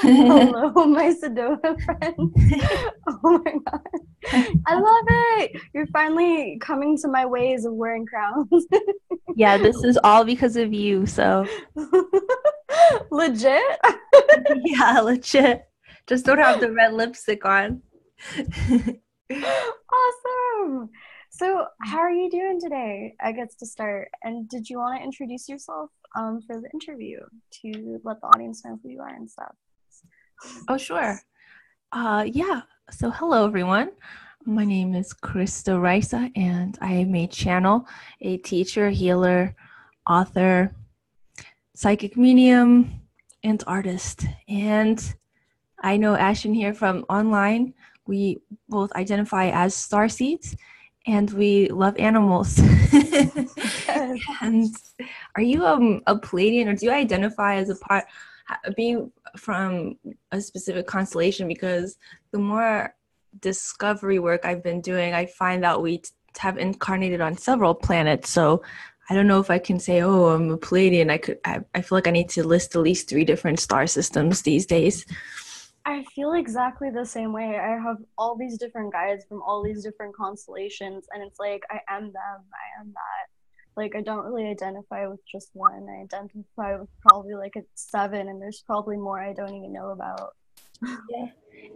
Hello, my Sedona friends. Oh my god. I love it. You're finally coming to my ways of wearing crowns. Yeah, this is all because of you. So, Legit? yeah, legit. Just don't have the red lipstick on. Awesome. So, how are you doing today? I guess to start. And did you want to introduce yourself for the interview to let the audience know who you are and stuff? Oh, sure. Yeah. So, hello, everyone. My name is Krista Raisa, and I am a channel, a teacher, healer, author, psychic medium, and artist. And I know Ashen here from online. We both identify as starseeds, and we love animals. Yes. And are you a Pleiadian, or do you identify as a part, being from a specific constellation? Because the more discovery work I've been doing, I find that we have incarnated on several planets. So I don't know if I can say, oh, I'm a Pleiadian. I feel like I need to list at least 3 different star systems these days. I feel exactly the same way. I have all these different guides from all these different constellations, and it's like I am them, I am that. Like I don't really identify with just one. I identify with probably like a seven, and there's probably more I don't even know about. Yeah.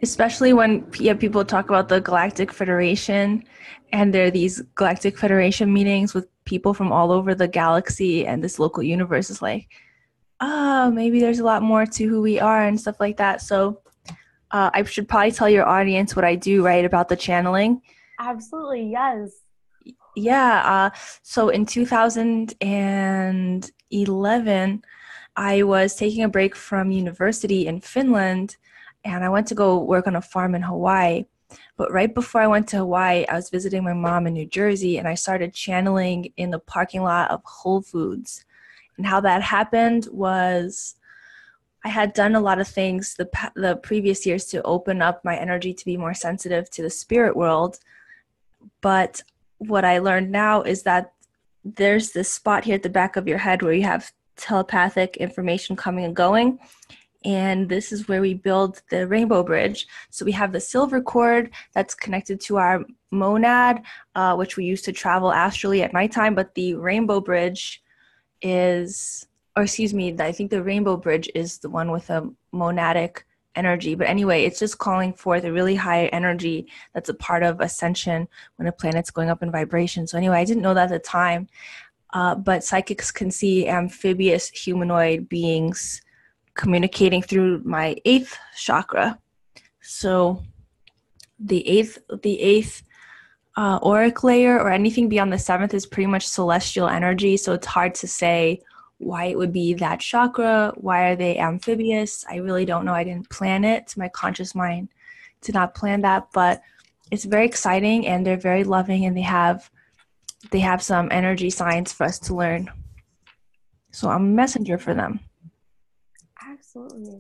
Especially when people talk about the Galactic Federation, and there are these Galactic Federation meetings with people from all over the galaxy, and this local universe is like, maybe there's a lot more to who we are and stuff like that. So I should probably tell your audience what I do, right, about the channeling. Absolutely, yes. Yeah. So in 2011, I was taking a break from university in Finland, and I went to go work on a farm in Hawaii. But right before I went to Hawaii, I was visiting my mom in New Jersey, and I started channeling in the parking lot of Whole Foods. And how that happened was I had done a lot of things the previous years to open up my energy to be more sensitive to the spirit world. But what I learned now is that there's this spot here at the back of your head where you have telepathic information coming and going. And this is where we build the rainbow bridge. So we have the silver cord that's connected to our monad, which we use to travel astrally at nighttime. But the rainbow bridge is, or excuse me, I think the rainbow bridge is the one with a monadic energy. But anyway, it's just calling forth a really high energy that's a part of ascension when a planet's going up in vibration. So anyway, I didn't know that at the time. But psychics can see amphibious humanoid beings communicating through my 8th chakra. So the eighth auric layer, or anything beyond the 7th, is pretty much celestial energy. So it's hard to say why it would be that chakra. Why are they amphibious? I really don't know. I didn't plan it. My conscious mind did not plan that, but it's very exciting, and they're very loving, and they have some energy science for us to learn. So I'm a messenger for them. Absolutely.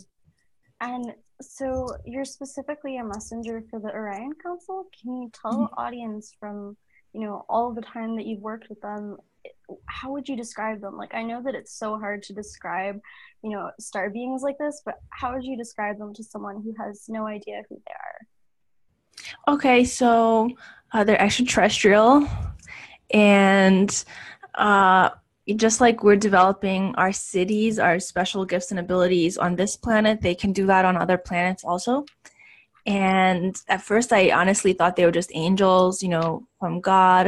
And so you're specifically a messenger for the Orion Council. Can you tell the audience from, all the time that you've worked with them, how would you describe them? Like, I know that it's so hard to describe, star beings like this, but how would you describe them to someone who has no idea who they are? Okay, so they're extraterrestrial, and uh, just like we're developing our cities, our special gifts and abilities on this planet, they can do that on other planets also. And at first, I honestly thought they were just angels, from God.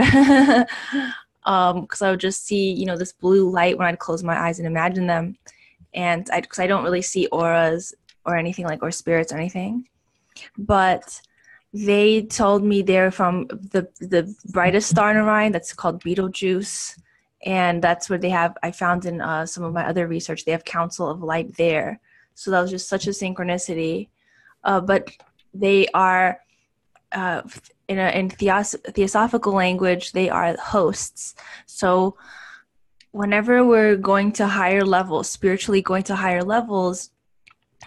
Because I would just see, this blue light when I'd close my eyes and imagine them. And because I don't really see auras or anything like, or spirits or anything. But they told me they're from the brightest star in Orion that's called Betelgeuse. And that's where I found in some of my other research, they have Council of Light there. So that was just such a synchronicity. But they are, in theosophical language, they are hosts. So whenever we're going to higher levels, spiritually going to higher levels,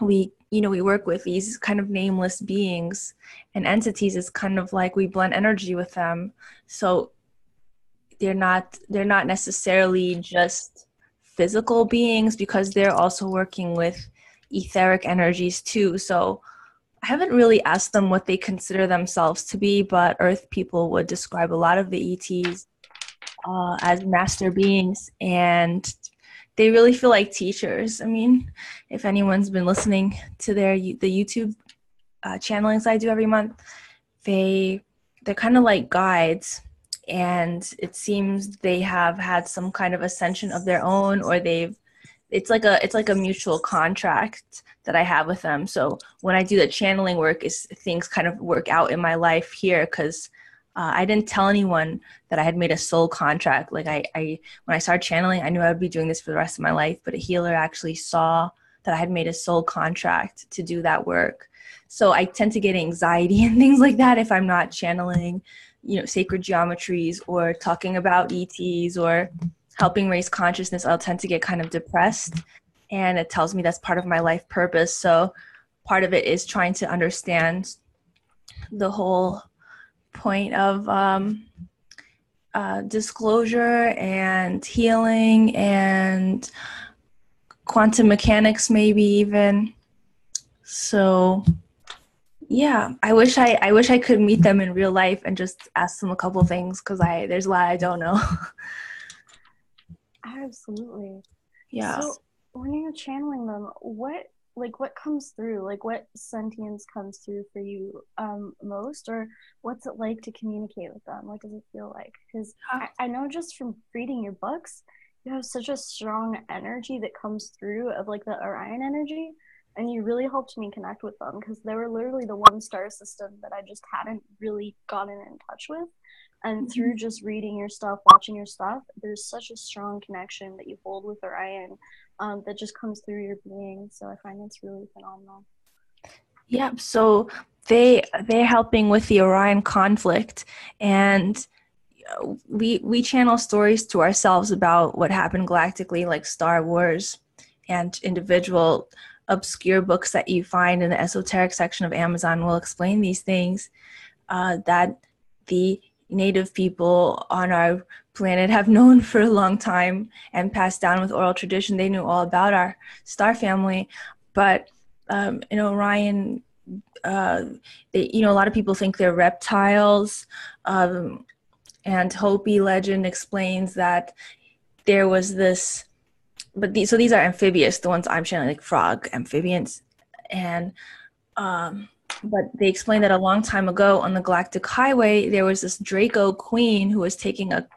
we work with these kind of nameless beings and entities. It's kind of like we blend energy with them. So they're not necessarily just physical beings, because they're also working with etheric energies too. So I haven't really asked them what they consider themselves to be, but Earth people would describe a lot of the ETs as master beings, and they really feel like teachers. I mean, if anyone's been listening to the YouTube channelings I do every month, they're kind of like guides, and it seems they have had some kind of ascension of their own, or it's like a mutual contract that I have with them. So when I do the channeling work, is things kind of work out in my life here, because I didn't tell anyone that I had made a soul contract. Like I when I started channeling, I knew I would be doing this for the rest of my life, but a healer actually saw that I had made a soul contract to do that work. So I tend to get anxiety and things like that if I'm not channeling, sacred geometries or talking about ETs or helping raise consciousness. I'll tend to get kind of depressed, and it tells me that's part of my life purpose. So part of it is trying to understand the whole point of disclosure and healing and quantum mechanics, maybe even. So yeah, I wish I could meet them in real life and just ask them a couple things, because there's a lot I don't know. Absolutely. Yeah. So when you're channeling them, what comes through? Like what sentience comes through for you most, or what's it like to communicate with them? What does it feel like? Because I know just from reading your books, you have such a strong energy that comes through of like the Orion energy, and you really helped me connect with them, because they were literally the one star system that I just hadn't really gotten in touch with. And through just reading your stuff, watching your stuff, there's such a strong connection that you hold with Orion that just comes through your being. So I find it's really phenomenal. Yeah. So they're helping with the Orion conflict, and we channel stories to ourselves about what happened galactically, like Star Wars, and individual obscure books that you find in the esoteric section of Amazon will explain these things that the native people on our planet have known for a long time and passed down with oral tradition. They knew all about our star family, but in Orion, a lot of people think they're reptiles, and Hopi legend explains that there was this, so these are amphibious, the ones I'm channeling, like frog amphibians, and but they explained that a long time ago on the Galactic Highway, there was this Draco queen who was taking a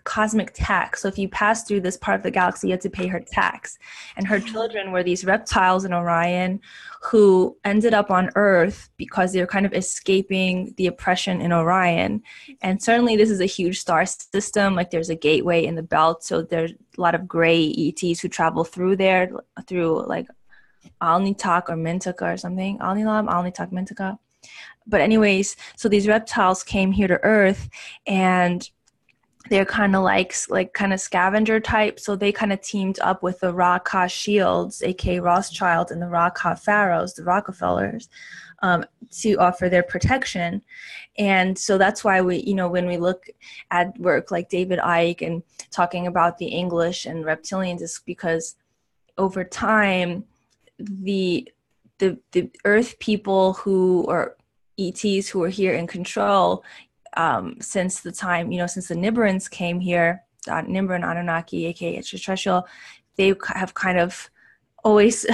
cosmic tax. So if you pass through this part of the galaxy, you had to pay her tax. And her children were these reptiles in Orion who ended up on Earth because they were kind of escaping the oppression in Orion. And certainly this is a huge star system. Like there's a gateway in the belt. So there's a lot of gray ETs who travel through there, through like Alnitak or Mintaka or something. Alnilam, Alnitak, Mintaka. But anyways, so these reptiles came here to Earth, and they're kind of like kind of scavenger type. So they kind of teamed up with the Raka Shields, aka Rothschild, and the Raka Pharaohs, the Rockefellers, to offer their protection. And so that's why we, when we look at work like David Icke and talking about the English and reptilians, is because over time, the Earth people who are ETs who are here in control, since the time, since the Nibiruns came here, Nibiru and Anunnaki, aka extraterrestrial, they have kind of always,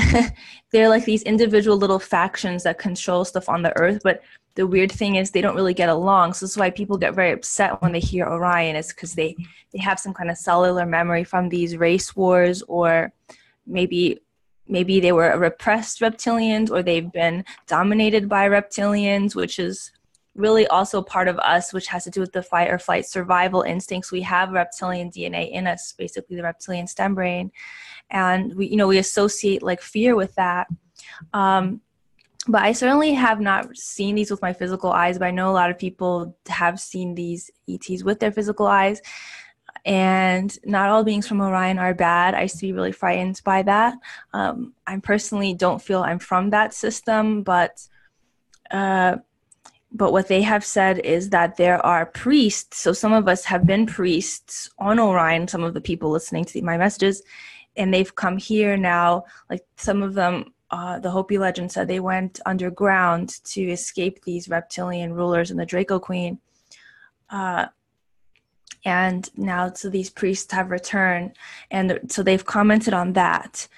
they're like these individual little factions that control stuff on the Earth, but the weird thing is they don't really get along. So this is why people get very upset when they hear Orion, is because they have some kind of cellular memory from these race wars, or maybe they were repressed reptilians, or they've been dominated by reptilians, which is really also part of us, which has to do with the fight or flight survival instincts. We have reptilian DNA in us, basically the reptilian stem brain, and we associate like fear with that. But I certainly have not seen these with my physical eyes, but I know a lot of people have seen these ETs with their physical eyes. And not all beings from Orion are bad. I used to be really frightened by that. I personally don't feel I'm from that system, but what they have said is that there are priests. So some of us have been priests on Orion, some of the people listening to my messages, and they've come here now. Like some of them the Hopi legend said they went underground to escape these reptilian rulers and the Draco Queen. And now, so these priests have returned, and so they've commented on that.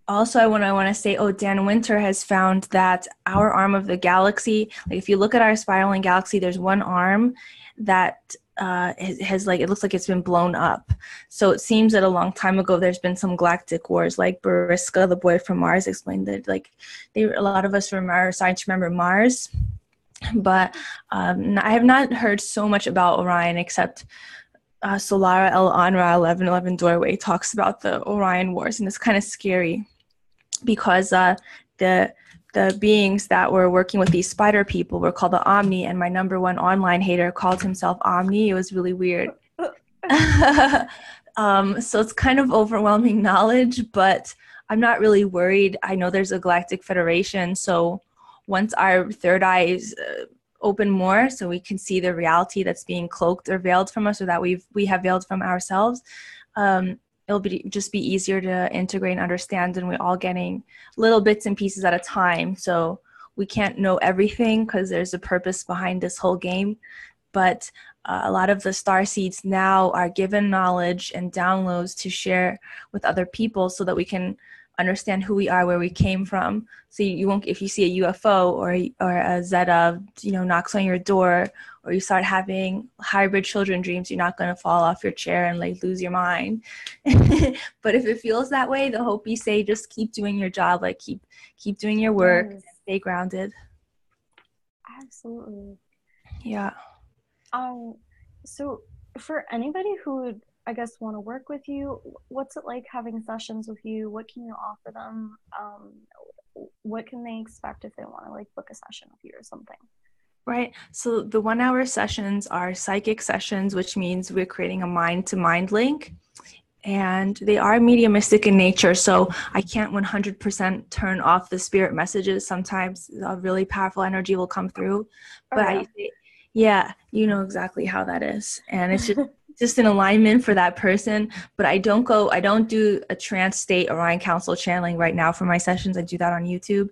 Also, I want to say, Dan Winter has found that our arm of the galaxy, like if you look at our spiraling galaxy, there's one arm that has like, it looks like it's been blown up. So it seems that a long time ago, there's been some galactic wars, like Bariska, the boy from Mars, explained that like a lot of us from our science remember Mars. But I have not heard so much about Orion except Solara El Anra 1111 Doorway talks about the Orion Wars, and it's kind of scary because the beings that were working with these spider people were called the Omni, and my number one online hater called himself Omni. It was really weird. So it's kind of overwhelming knowledge, but I'm not really worried. I know there's a Galactic Federation, so once our third eyes open more so we can see the reality that's being cloaked or veiled from us, or that we have veiled from ourselves, it'll just be easier to integrate and understand, and we're all getting little bits and pieces at a time. So we can't know everything because there's a purpose behind this whole game. But a lot of the star seeds now are given knowledge and downloads to share with other people so that we can understand who we are, where we came from. So you won't, if you see a UFO or a Zeta, knocks on your door, or you start having hybrid children dreams, you're not going to fall off your chair and like lose your mind. But if it feels that way, the Hopi say just keep doing your job, like keep doing your work, yes. Stay grounded. Absolutely. Yeah. So for anybody who would, I guess, want to work with you, what's it like having sessions with you? What can you offer them? What can they expect if they want to like book a session with you or something? Right. So the 1 hour sessions are psychic sessions, which means we're creating a mind-to-mind link. And they are mediumistic in nature, so I can't 100% turn off the spirit messages. Sometimes a really powerful energy will come through. But you know exactly how that is. And it's just an alignment for that person. But I don't do a trance state Orion Council channeling right now for my sessions. I do that on YouTube.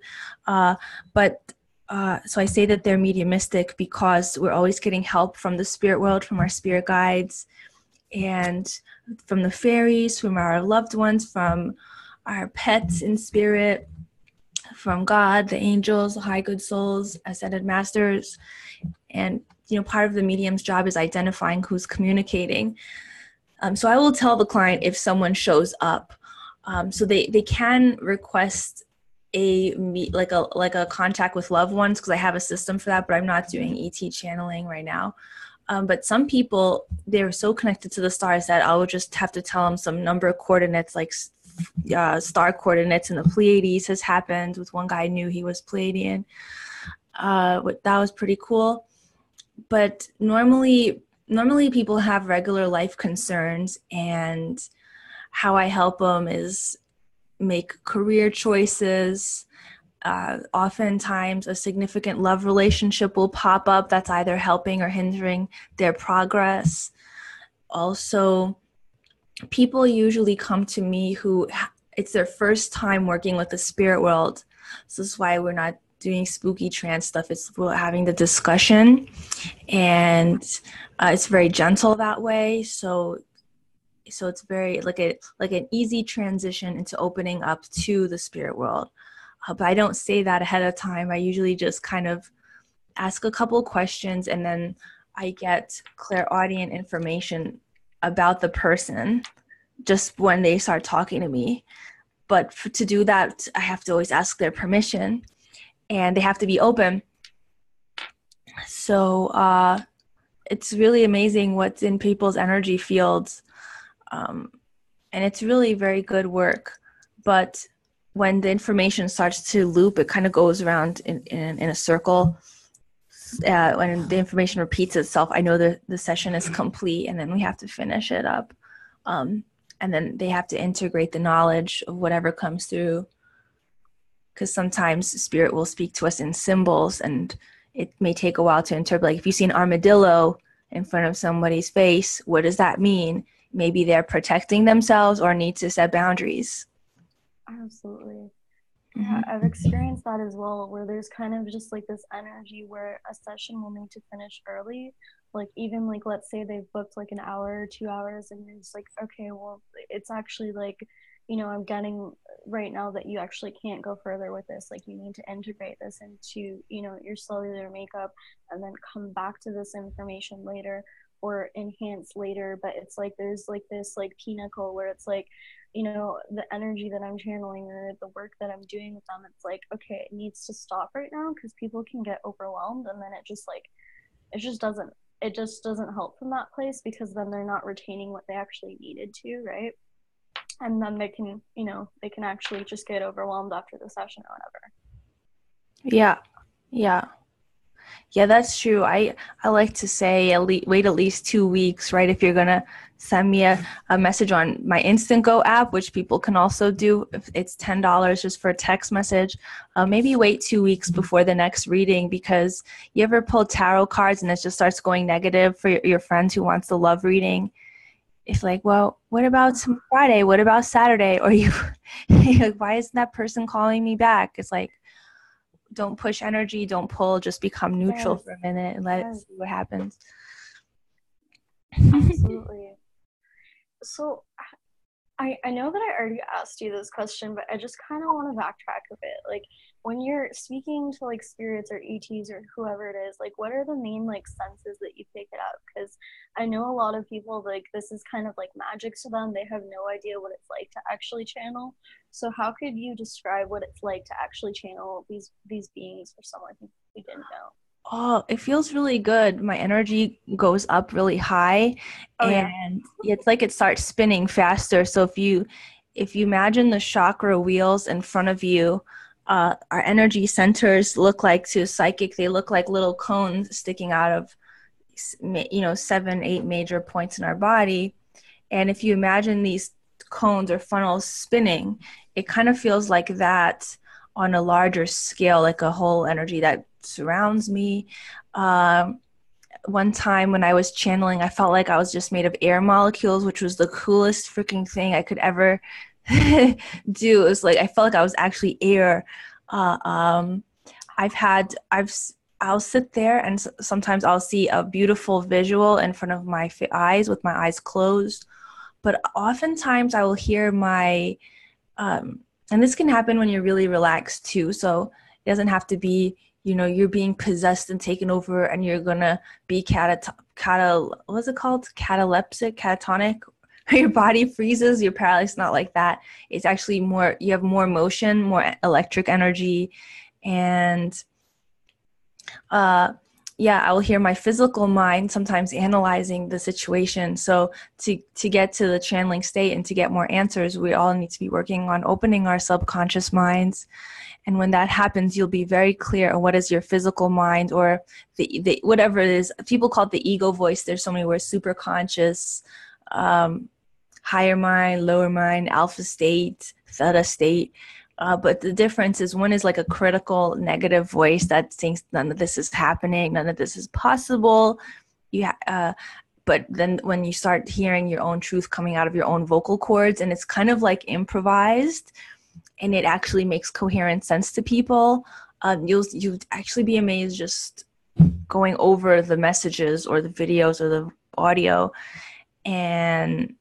So I say that they're mediumistic because we're always getting help from the spirit world, from our spirit guides, and from the fairies, from our loved ones, from our pets in spirit, from God, the angels, the high good souls, ascended masters. And part of the medium's job is identifying who's communicating. So I will tell the client if someone shows up. So they can request a contact with loved ones, because I have a system for that, but I'm not doing ET channeling right now. But some people, they're so connected to the stars that I will just have to tell them some number of coordinates, like star coordinates in the Pleiades has happened with one guy. I knew he was Pleiadian. That was pretty cool. But normally people have regular life concerns, and how I help them is make career choices. Oftentimes a significant love relationship will pop up that's either helping or hindering their progress. Also, people usually come to me who it's their first time working with the spirit world. So this is why we're not doing spooky trance stuff. We're having the discussion, and it's very gentle that way. So it's very like an easy transition into opening up to the spirit world. But I don't say that ahead of time. I usually just kind of ask a couple questions, and then I get clairaudient information about the person just when they start talking to me. But to do that, I have to always ask their permission, and they have to be open. So it's really amazing what's in people's energy fields. And it's really very good work. But when the information starts to loop, it kind of goes around in a circle. When the information repeats itself, I know the session is complete, and then we have to finish it up. And then they have to integrate the knowledge of whatever comes through. Because sometimes spirit will speak to us in symbols, and it may take a while to interpret. Like if you see an armadillo in front of somebody's face, what does that mean? Maybe they're protecting themselves or need to set boundaries. Absolutely. Yeah, Hmm. I've experienced that as well, where there's kind of just like this energy where a session will need to finish early. Like, even like, let's say they've booked like an hour or 2 hours, and you're just like, okay, well, it's actually like, I'm getting right now that you actually can't go further with this. Like, you need to integrate this into, your cellular makeup and then come back to this information later or enhance later. But it's like, there's like this like pinnacle where it's like, the energy that I'm channeling or the work that I'm doing with them, it's like, okay, it needs to stop right now because people can get overwhelmed, and then it just doesn't, help from that place, because then they're not retaining what they actually needed to, right? And then they can actually just get overwhelmed after the session or whatever. Yeah. Yeah. Yeah, that's true. I like to say wait at least 2 weeks, right? If you're gonna send me a message on my Instant Go app, which people can also do, if it's $10 just for a text message, maybe wait 2 weeks before the next reading, because you ever pull tarot cards and it just starts going negative for your friend who wants the love reading. It's like, well, what about some Friday? What about Saturday? Or you're like, why isn't that person calling me back? It's like, don't push energy, don't pull, just become neutral Yes, for a minute and let it yes, see what happens. absolutely. So I know that I already asked you this question, but I just kind of want to backtrack a bit. Like, when you're speaking to like spirits or ETs or whoever it is, like, what are the main like senses that you pick it up? Because I know a lot of people, like, this is kind of like magic to them. They have no idea what it's like to actually channel. So how could you describe what it's like to actually channel these beings for someone who didn't know? Oh, it feels really good. My energy goes up really high, Oh yeah. and it's like it starts spinning faster. So if you imagine the chakra wheels in front of you, our energy centers look like, to psychic, they look like little cones sticking out of 7, 8 major points in our body. And if you imagine these cones or funnels spinning, it kind of feels like that on a larger scale, like a whole energy that surrounds me. Um, One time when I was channeling, I felt like I was just made of air molecules, which was the coolest freaking thing I could ever do. It was like I felt like I was actually air. Uh, um, I've I'll sit there and sometimes I'll see a beautiful visual in front of my eyes with my eyes closed, but oftentimes I will hear my and this can happen when you're really relaxed too, so it doesn't have to be, you're being possessed and taken over and you're gonna be what's it called, cataleptic, catatonic, your body freezes, you're paralyzed. Not like that. It's actually more, you have more motion, more electric energy. And uh, yeah, I will hear my physical mind sometimes analyzing the situation. So to get to the channeling state and to get more answers, we all need to be working on opening our subconscious minds. And when that happens, you'll be very clear on what is your physical mind, or the whatever it is. People call it the ego voice. There's so many words: super conscious, um, higher mind, lower mind, alpha state, theta state. But the difference is, one is like a critical negative voice that thinks none of this is happening, none of this is possible. But then when you start hearing your own truth coming out of your own vocal cords, and it's kind of like improvised, and it actually makes coherent sense to people, you'll actually be amazed just going over the messages or the videos or the audio. And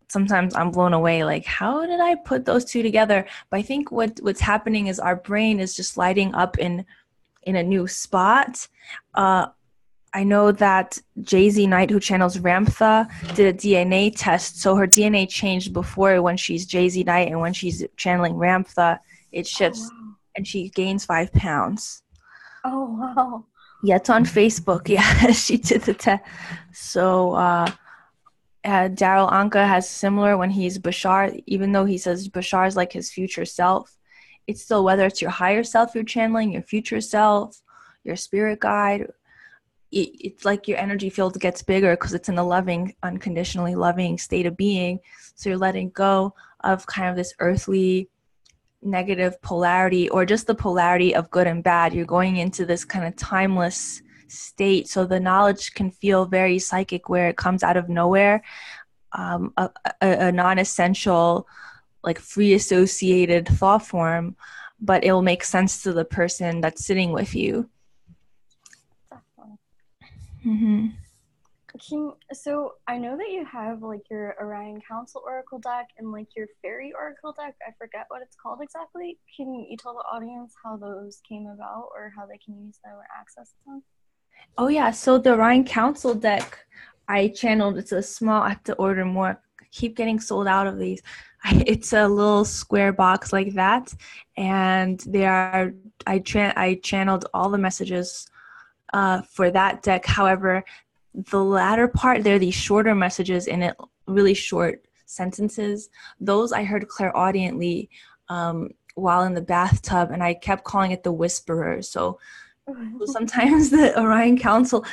sometimes I'm blown away, like, how did I put those two together? But I think what's happening is our brain is just lighting up in a new spot. I know that Jay-Z Knight, who channels Ramtha, did a DNA test. So her DNA changed before, when she's Jay-Z Knight, and when she's channeling Ramtha, it Oh shifts wow. and she gains 5 pounds. Oh wow. Yeah, it's on Facebook. Yeah, she did the test. So Daryl Anka has similar when he's Bashar, even though he says Bashar is like his future self. It's still, whether it's your higher self you're channeling, your future self, your spirit guide, it's like your energy field gets bigger because it's in a loving, unconditionally loving state of being. So you're letting go of kind of this earthly negative polarity, or just the polarity of good and bad. You're going into this kind of timeless state. So the knowledge can feel very psychic, where it comes out of nowhere, a non-essential like free associated thought form, but it will make sense to the person that's sitting with you. Definitely. Mm-hmm. So I know that you have like your Orion Council Oracle deck and like your Fairy Oracle deck. I forget what it's called exactly. Can you tell the audience how those came about or how they can use them or access them? Oh yeah, so the Orion Council deck I channeled, it's a small, I have to order more. I keep getting sold out of these. It's a little square box like that, and I channeled all the messages for that deck. However, the latter part, there are these shorter messages in it, really short sentences. Those I heard clairaudiently while in the bathtub, and I kept calling it the whisperer. So sometimes the Orion Council,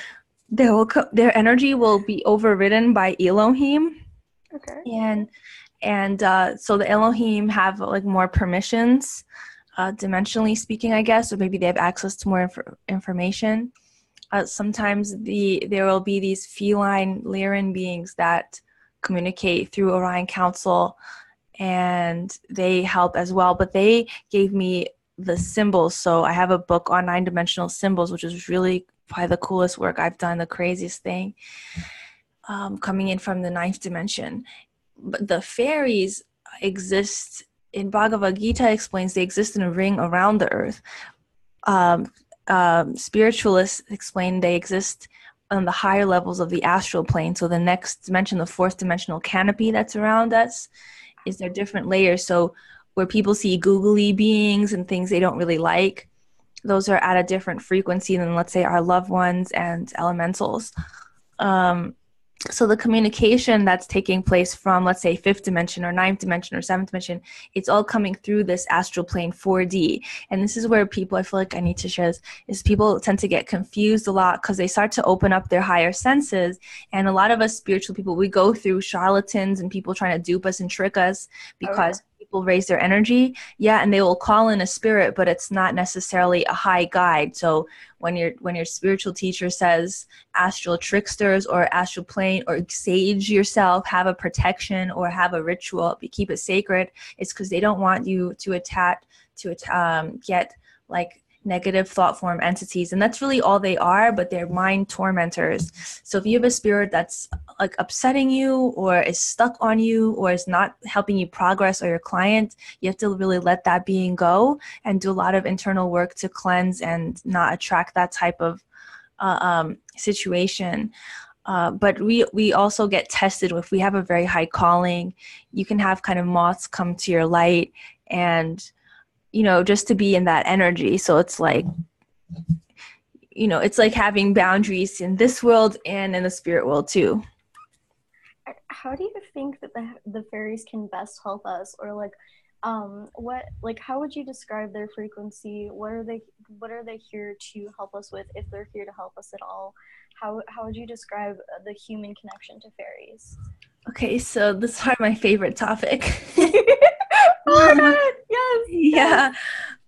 their energy will be overridden by Elohim, Okay. and so the Elohim have like more permissions, dimensionally speaking, I guess, or maybe they have access to more information. Sometimes there will be these feline Lyran beings that communicate through Orion Council, and they help as well. But they gave me the symbols, so I have a book on 9-dimensional symbols, which is really probably the coolest work I've done, the craziest thing, coming in from the 9th dimension. But the fairies exist in Bhagavad Gita explains they exist in a ring around the earth. Spiritualists explain they exist on the higher levels of the astral plane. So the next dimension, the 4th dimensional canopy that's around us, is there different layers. So where people see googly beings and things they don't really like, those are at a different frequency than, let's say, our loved ones and elementals. So the communication that's taking place from, let's say, 5th dimension or 9th dimension or 7th dimension, it's all coming through this astral plane 4D. And this is where people, I feel like I need to share this, is people tend to get confused a lot because they start to open up their higher senses. And a lot of us spiritual people, we go through charlatans and people trying to dupe us and trick us because people raise their energy. Yeah, and they will call in a spirit, but it's not necessarily a high guide. So when your spiritual teacher says astral tricksters or astral plane or sage yourself, have a protection or have a ritual, keep it sacred, it's because they don't want you to get like negative thought form entities, and that's really all they are, but they're mind tormentors. So if you have a spirit that's like upsetting you or is stuck on you or is not helping you progress or your client, you have to really let that being go and do a lot of internal work to cleanse and not attract that type of situation. But we also get tested. If we have a very high calling, you can have kind of moths come to your light, and just to be in that energy. So it's like, it's like having boundaries in this world and in the spirit world too. How do you think that the fairies can best help us, or like how would you describe their frequency? What are they here to help us with, if they're here to help us at all? How would you describe the human connection to fairies? Okay, so this is probably my favorite topic. Oh my God, yes. Yeah.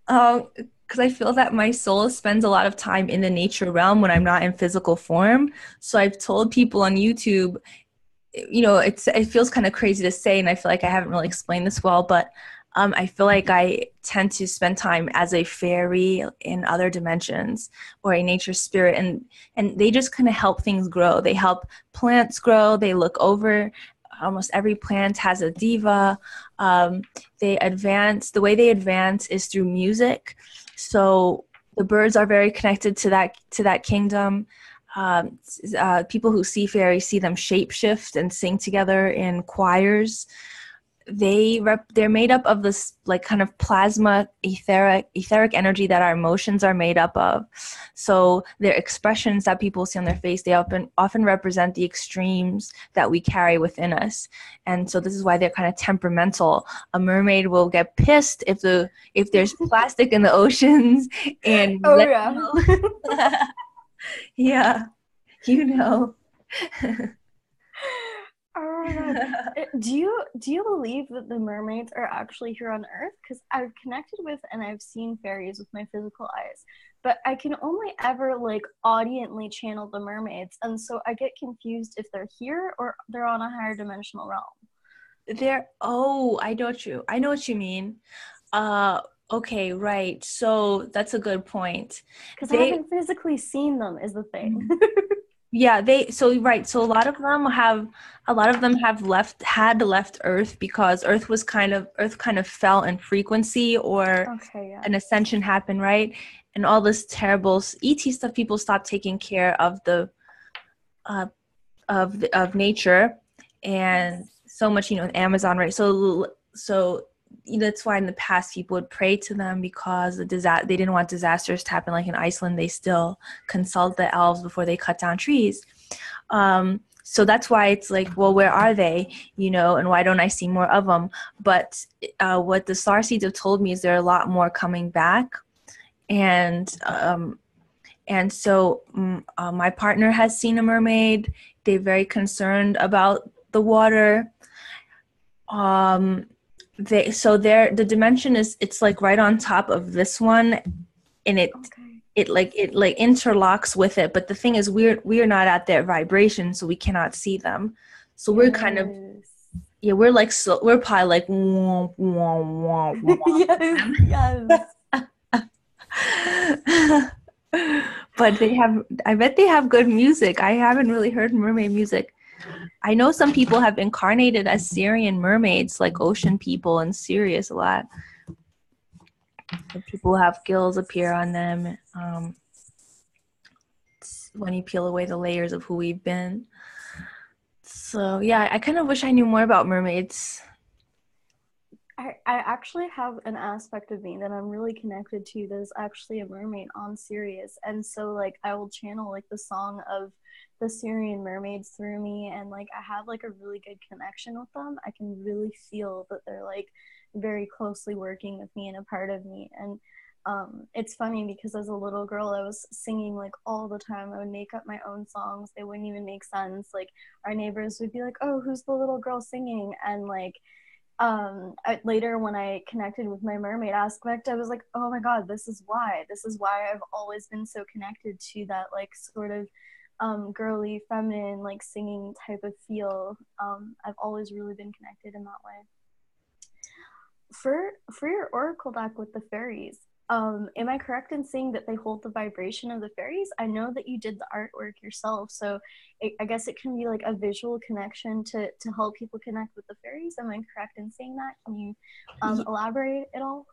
Because I feel that my soul spends a lot of time in the nature realm when I'm not in physical form. So I've told people on YouTube, it feels kind of crazy to say, and I feel like I haven't really explained this well, but I feel like I tend to spend time as a fairy in other dimensions or a nature spirit, and they just kind of help things grow. They help plants grow. They look over. Almost every plant has a diva. They advance. The way they advance is through music. So the birds are very connected to that kingdom. People who see fairies see them shapeshift and sing together in choirs. They're made up of this like kind of plasma etheric energy that our emotions are made up of. So their expressions that people see on their face, they often represent the extremes that we carry within us. And so this is why they're kind of temperamental. A mermaid will get pissed if there's plastic in the oceans and yeah, you know. Oh my God. Do you believe that the mermaids are actually here on Earth? Because I've connected with and I've seen fairies with my physical eyes, but I can only ever like audiently channel the mermaids, and so I get confused if they're here or they're on a higher dimensional realm. I know what you mean. Okay, right. So that's a good point. Because I haven't physically seen them is the thing. Yeah, right. So a lot of them had left Earth because Earth kind of fell in frequency, or Okay, yeah. an ascension happened, right? And all this terrible ET stuff, people stopped taking care of the of nature, and so much, Amazon, right? So that's why in the past people would pray to them, because they didn't want disasters to happen. Like in Iceland, they still consult the elves before they cut down trees. So that's why it's like, well, where are they? And why don't I see more of them? But what the starseeds have told me is there are a lot more coming back, and so my partner has seen a mermaid. They're very concerned about the water. The dimension it's like right on top of this one, and it interlocks with it. But the thing is, we're not at their vibration, so we cannot see them. So we're kind of, yeah, we're like, so we're probably like wah, wah, wah, wah. Yes. But I bet they have good music. I haven't really heard mermaid music. I know some people have incarnated as Syrian mermaids, like ocean people in Sirius a lot. And people have gills appear on them when you peel away the layers of who we've been. So yeah, I kind of wish I knew more about mermaids. I actually have an aspect of me that I'm really connected to. There's actually a mermaid on Sirius, and so like I will channel like the song of the Syrian mermaids through me, and like I have like a really good connection with them. I can really feel that they're like very closely working with me and a part of me. And it's funny because as a little girl I was singing like all the time. I would make up my own songs. They wouldn't even make sense. Like our neighbors would be like, oh, who's the little girl singing? And like later when I connected with my mermaid aspect, I was like, oh my god, this is why I've always been so connected to that like sort of girly, feminine, like singing type of feel. I've always really been connected in that way. For your oracle deck with the fairies, am I correct in saying that they hold the vibration of the fairies? I know that you did the artwork yourself, so I guess it can be like a visual connection to help people connect with the fairies. Am I correct in saying that? Can you elaborate at all?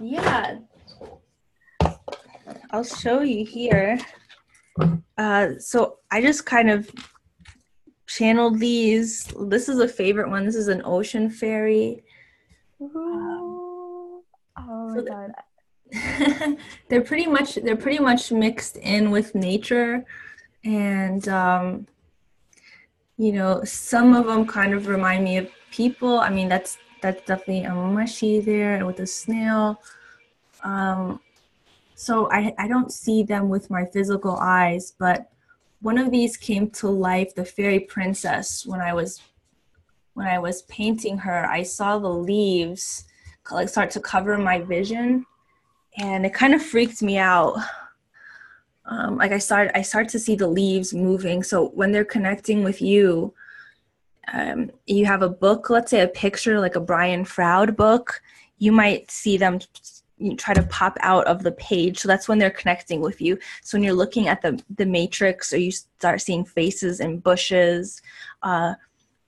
Yeah. I'll show you here. So I just kind of channeled these. This is a favorite one. This is an ocean fairy. Oh my god. They're pretty much mixed in with nature, and some of them kind of remind me of people. I mean, that's definitely a mushy there, and with a snail. So I don't see them with my physical eyes, but one of these came to life, the fairy princess. When I was painting her, I saw the leaves like start to cover my vision, and it kind of freaked me out. Like I start to see the leaves moving. So when they're connecting with you, you have a book, let's say a picture, like a Brian Froud book, you might see them try to pop out of the page. So that's when they're connecting with you. So when you're looking at the matrix, or you start seeing faces and bushes,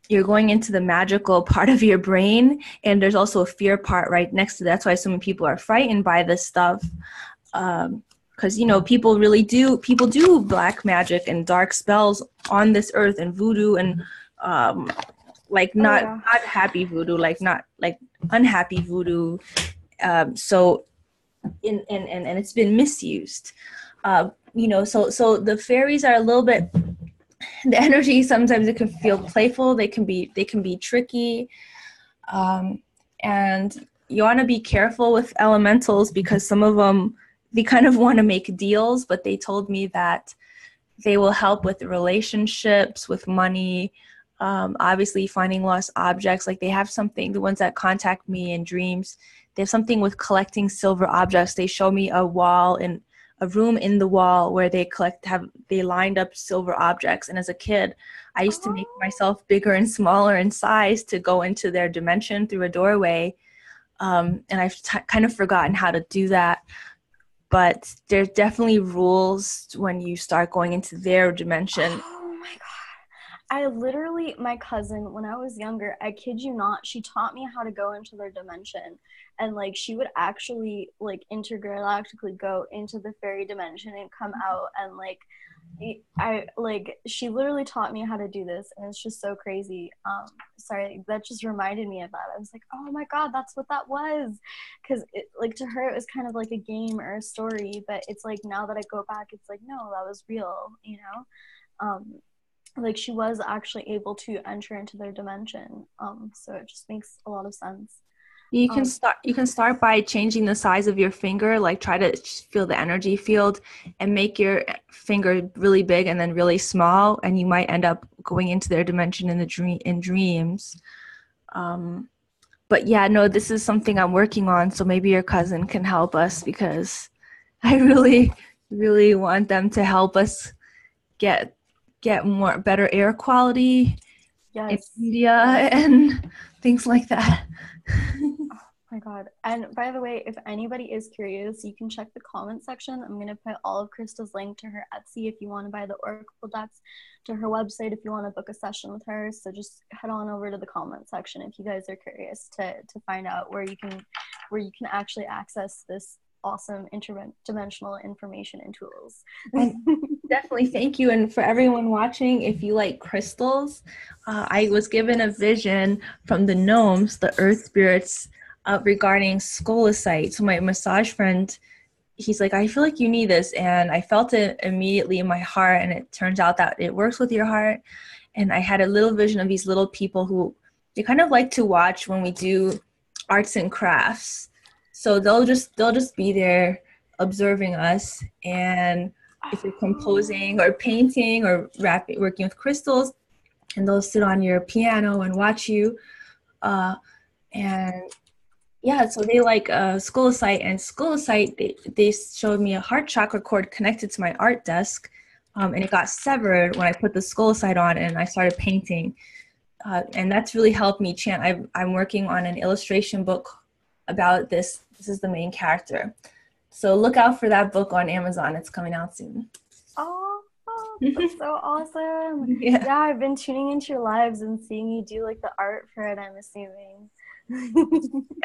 you're going into the magical part of your brain, and there's also a fear part right next to that. That's why so many people are frightened by this stuff, because people do black magic and dark spells on this earth, and voodoo, and not happy voodoo, like not like unhappy voodoo. So and it's been misused. So the fairies are a little bit, the energy, sometimes it can feel playful, they can be tricky, and you want to be careful with elementals, because some of them, they kind of want to make deals, but they told me that they will help with relationships, with money, obviously finding lost objects. Like they have something, the ones that contact me in dreams, they have something with collecting silver objects. They show me a wall in a room in the wall where they lined up silver objects. And as a kid, I used to make myself bigger and smaller in size to go into their dimension through a doorway. And I've kind of forgotten how to do that. But there's definitely rules when you start going into their dimension. Oh my God. I literally, my cousin, when I was younger, I kid you not, she taught me how to go into their dimension. And like she would actually like intergalactically go into the fairy dimension and come out, and like she literally taught me how to do this, and it's just so crazy. Sorry, that just reminded me of that. I was like, oh my God, that's what that was. Because like to her it was kind of like a game or a story, but it's like now that I go back, it's like, no, that was real, you know. Like she was actually able to enter into their dimension, so it just makes a lot of sense. You can start by changing the size of your finger, like try to feel the energy field and make your finger really big and then really small, and you might end up going into their dimension in dreams. But yeah, no, this is something I'm working on, so maybe your cousin can help us, because I really, really want them to help us get better air quality, Yes. media, and things like that. Oh my God. And by the way, if anybody is curious, you can check the comment section. I'm going to put all of Krista's link to her Etsy if you want to buy the Oracle decks, to her website if you want to book a session with her. So just head on over to the comment section if you guys are curious to find out where you can actually access this awesome interdimensional information and tools. And definitely thank you. And for everyone watching, if you like crystals, I was given a vision from the gnomes, the earth spirits, regarding scolecite. So my massage friend, he's like, I feel like you need this. And I felt it immediately in my heart. And it turns out that it works with your heart. And I had a little vision of these little people who they kind of like to watch when we do arts and crafts. So they'll just be there observing us. And if you're composing or painting or working with crystals, and they'll sit on your piano and watch you. And yeah, so they like scolecite, and scolecite, they showed me a heart chakra cord connected to my art desk, and it got severed when I put the scolecite on and I started painting. And that's really helped me chant. I'm working on an illustration book about this. This is the main character. So look out for that book on Amazon. It's coming out soon. Oh, that's so awesome. Yeah, I've been tuning into your lives and seeing you do like the art for it, I'm assuming.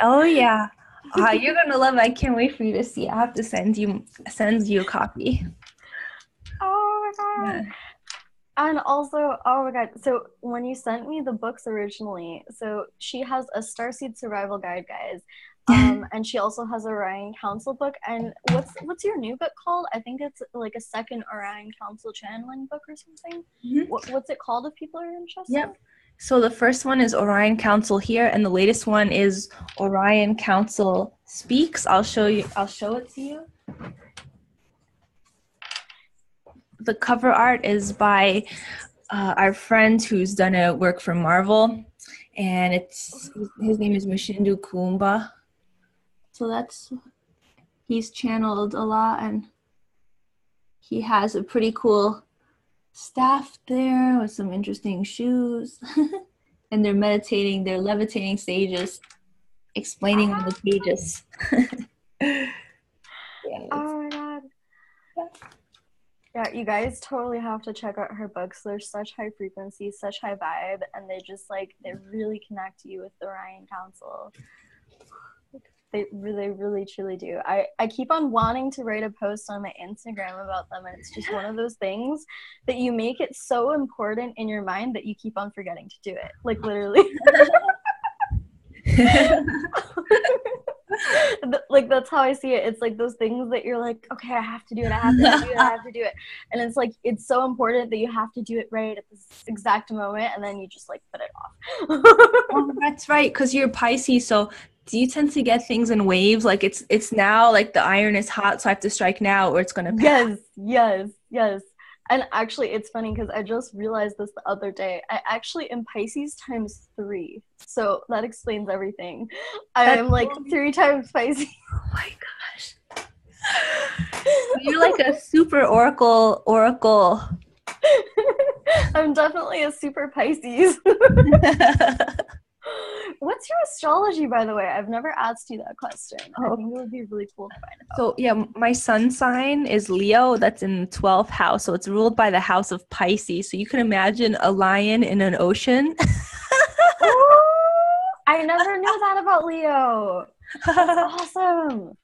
Oh yeah. You're gonna love it. I can't wait for you to see. I have to send you a copy. Oh my God. Yeah. And also, oh my God, so when you sent me the books originally, so she has a Starseed Survival Guide, guys. And she also has a Orion Council book. And what's your new book called? I think it's like a second Orion Council channeling book or something. Mm-hmm. What's it called if people are interested? Yep. So the first one is Orion Council here, and the latest one is Orion Council Speaks. I'll show it to you. The cover art is by our friend who's done a work for Marvel, and his name is Mushindu Kumba. So he's channeled a lot, and he has a pretty cool staff there with some interesting shoes. And they're meditating, they're levitating sages, explaining on the pages. Oh my God. Yeah, you guys totally have to check out her books. They're such high frequency, such high vibe, and they really connect you with the Orion Council. They really truly do. I keep on wanting to write a post on my Instagram about them, and it's just one of those things that you make it so important in your mind that you keep on forgetting to do it. Like literally. Like that's how I see it. It's like those things that you're like, okay, I have to do it, I have to do it, I have to do it. And it's like it's so important that you have to do it right at this exact moment, and then you just like put it off. Oh, that's right, because you're Pisces, so do you tend to get things in waves? Like it's now, like the iron is hot, so I have to strike now or it's gonna pass. Yes. And actually, it's funny because I just realized this the other day. I actually am Pisces times 3. So that explains everything. I am like 3 times Pisces. Oh my gosh. You're like a super oracle. I'm definitely a super Pisces. What's your astrology, by the way? I've never asked you that question. I think it would be really cool to find out. So yeah, my sun sign is Leo. That's in the 12th house. So it's ruled by the house of Pisces. So you can imagine a lion in an ocean. Ooh, I never knew that about Leo. That's awesome.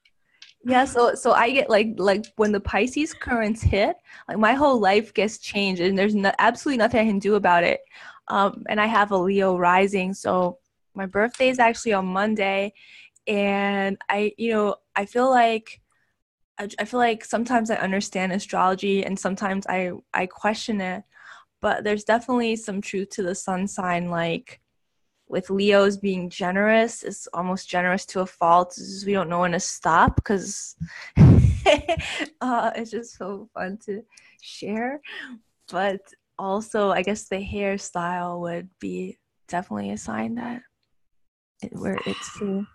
Yeah, so I get like when the Pisces currents hit, like my whole life gets changed, and there's absolutely nothing I can do about it. And I have a Leo rising, so my birthday is actually on Monday, and I feel like I feel like sometimes I understand astrology, and sometimes I question it, but there's definitely some truth to the sun sign, like with Leos being generous, it's almost generous to a fault. It's just we don't know when to stop because it's just so fun to share. But also, I guess the hairstyle would be definitely a sign that where it's true.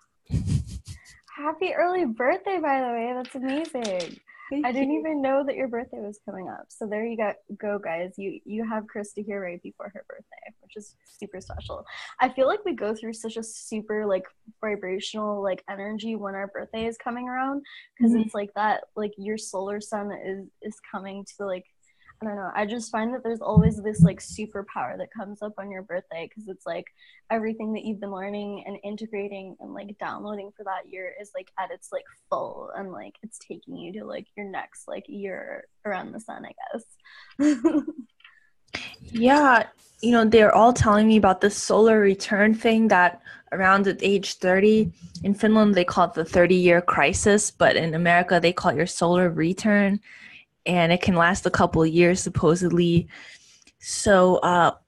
Happy early birthday, by the way. That's amazing. I didn't even know that your birthday was coming up. So there you go, guys. You have Krista here right before her birthday, which is super special. I feel like we go through such a super like vibrational like energy when our birthday is coming around, because it's like that like your solar sun is coming to like, I don't know. I just find that there's always this like superpower that comes up on your birthday, because it's like everything that you've been learning and integrating and like downloading for that year is like at its like full, and like it's taking you to like your next like year around the sun, I guess. Yeah, they're all telling me about this solar return thing that around at age 30, in Finland they call it the 30-year crisis, but in America they call it your solar return, and it can last a couple of years supposedly. So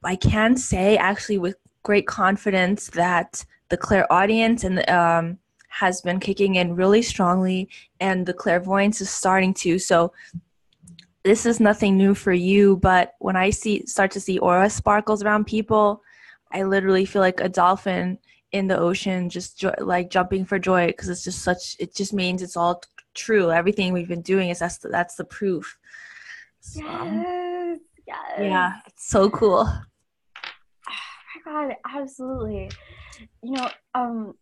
I can say actually with great confidence that the clairaudience and has been kicking in really strongly, and the clairvoyance is starting to. So this is nothing new for you, but when I start to see aura sparkles around people, I literally feel like a dolphin in the ocean, just like jumping for joy, because it's just it just means it's all true. Everything we've been doing is that's the proof. So, Yes. yeah, it's so cool. Oh my God, absolutely.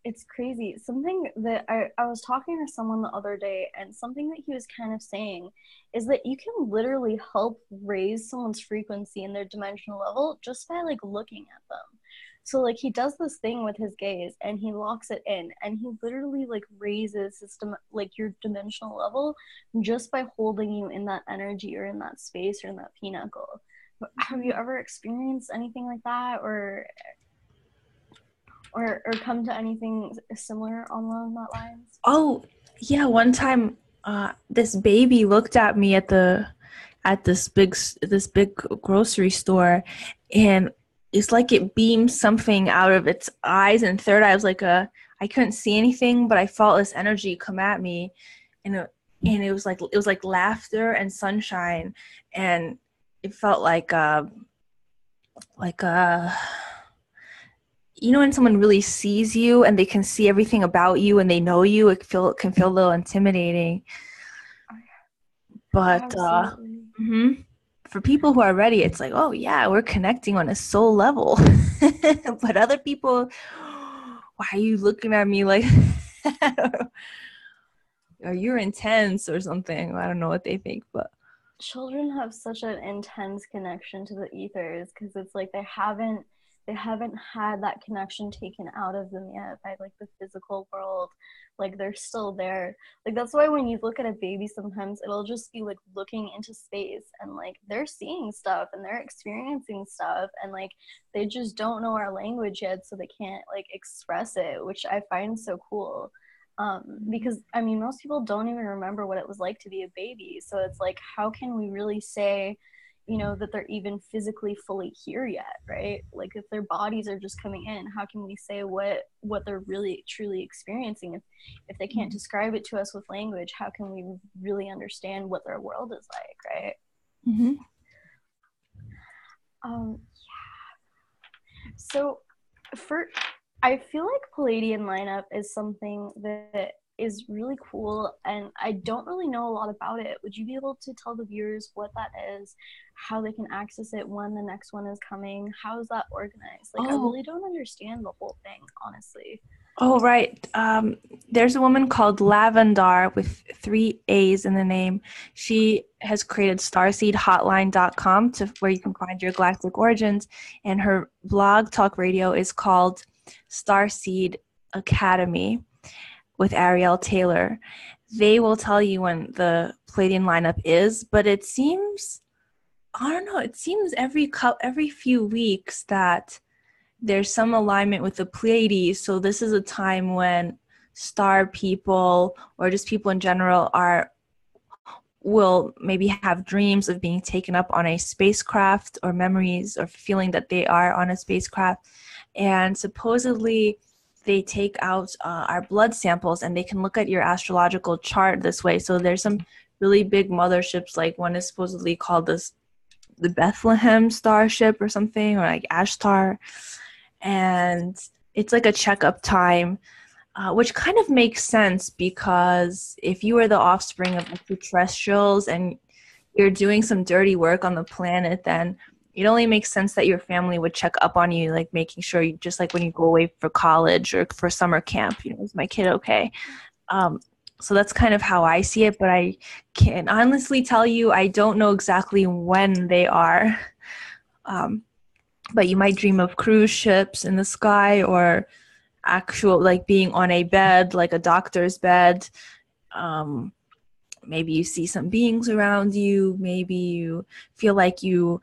It's crazy. Something that I was talking to someone the other day, and something that he was kind of saying is that you can literally help raise someone's frequency in their dimensional level just by like looking at them. So like he does this thing with his gaze and he locks it in, and he literally like raises system like your dimensional level just by holding you in that energy or in that space or in that pinnacle. Have you ever experienced anything like that, or come to anything similar along that lines? Oh, yeah, one time this baby looked at me at this big grocery store, and it's like it beamed something out of its eyes and third eye. I was like I couldn't see anything, but I felt this energy come at me, and it was like laughter and sunshine, and it felt like a when someone really sees you and they can see everything about you and they know you, can feel a little intimidating. But for people who are ready, it's like, oh yeah, we're connecting on a soul level. But other people, why are you looking at me like or you're intense or something? I don't know what they think, but children have such an intense connection to the ethers, because it's like they haven't had that connection taken out of them yet by like the physical world. Like they're still there. Like that's why when you look at a baby, sometimes it'll just be like looking into space, and like they're seeing stuff and they're experiencing stuff, and like they just don't know our language yet, so they can't like express it, which I find so cool. Because I mean, most people don't even remember what it was like to be a baby. So it's like, how can we really say, that they're even physically fully here yet, right? Like if their bodies are just coming in, how can we say what they're really truly experiencing if they can't describe it to us with language? How can we really understand what their world is like, right? mm-hmm. So for I feel like Palladian lineup is something that is really cool, and I don't really know a lot about it. Would you be able to tell the viewers what that is, how they can access it, when the next one is coming? How is that organized? Like, I Oh, really don't understand the whole thing, honestly. oh, right. There's a woman called Lavendar with 3 A's in the name. She has created starseedhotline.com where you can find your galactic origins, and her blog talk radio is called Starseed Academy with Ariel Taylor. They will tell you when the Palladian lineup is, but it seems, I don't know, it seems every few weeks that there's some alignment with the Pleiades. So this is a time when star people or just people in general will maybe have dreams of being taken up on a spacecraft, or memories or feeling that they are on a spacecraft. And supposedly they take out our blood samples, and they can look at your astrological chart this way. So there's some really big motherships, like one is supposedly called the Bethlehem starship or something, or like Ashtar. And it's like a checkup time, which kind of makes sense, because if you are the offspring of extraterrestrials and you're doing some dirty work on the planet, then it only makes sense that your family would check up on you, like making sure you, just like when you go away for college or for summer camp, is my kid okay? So that's kind of how I see it, but I can honestly tell you I don't know exactly when they are. But you might dream of cruise ships in the sky, or actual, like being on a bed, like a doctor's bed. Maybe you see some beings around you. Maybe you feel like you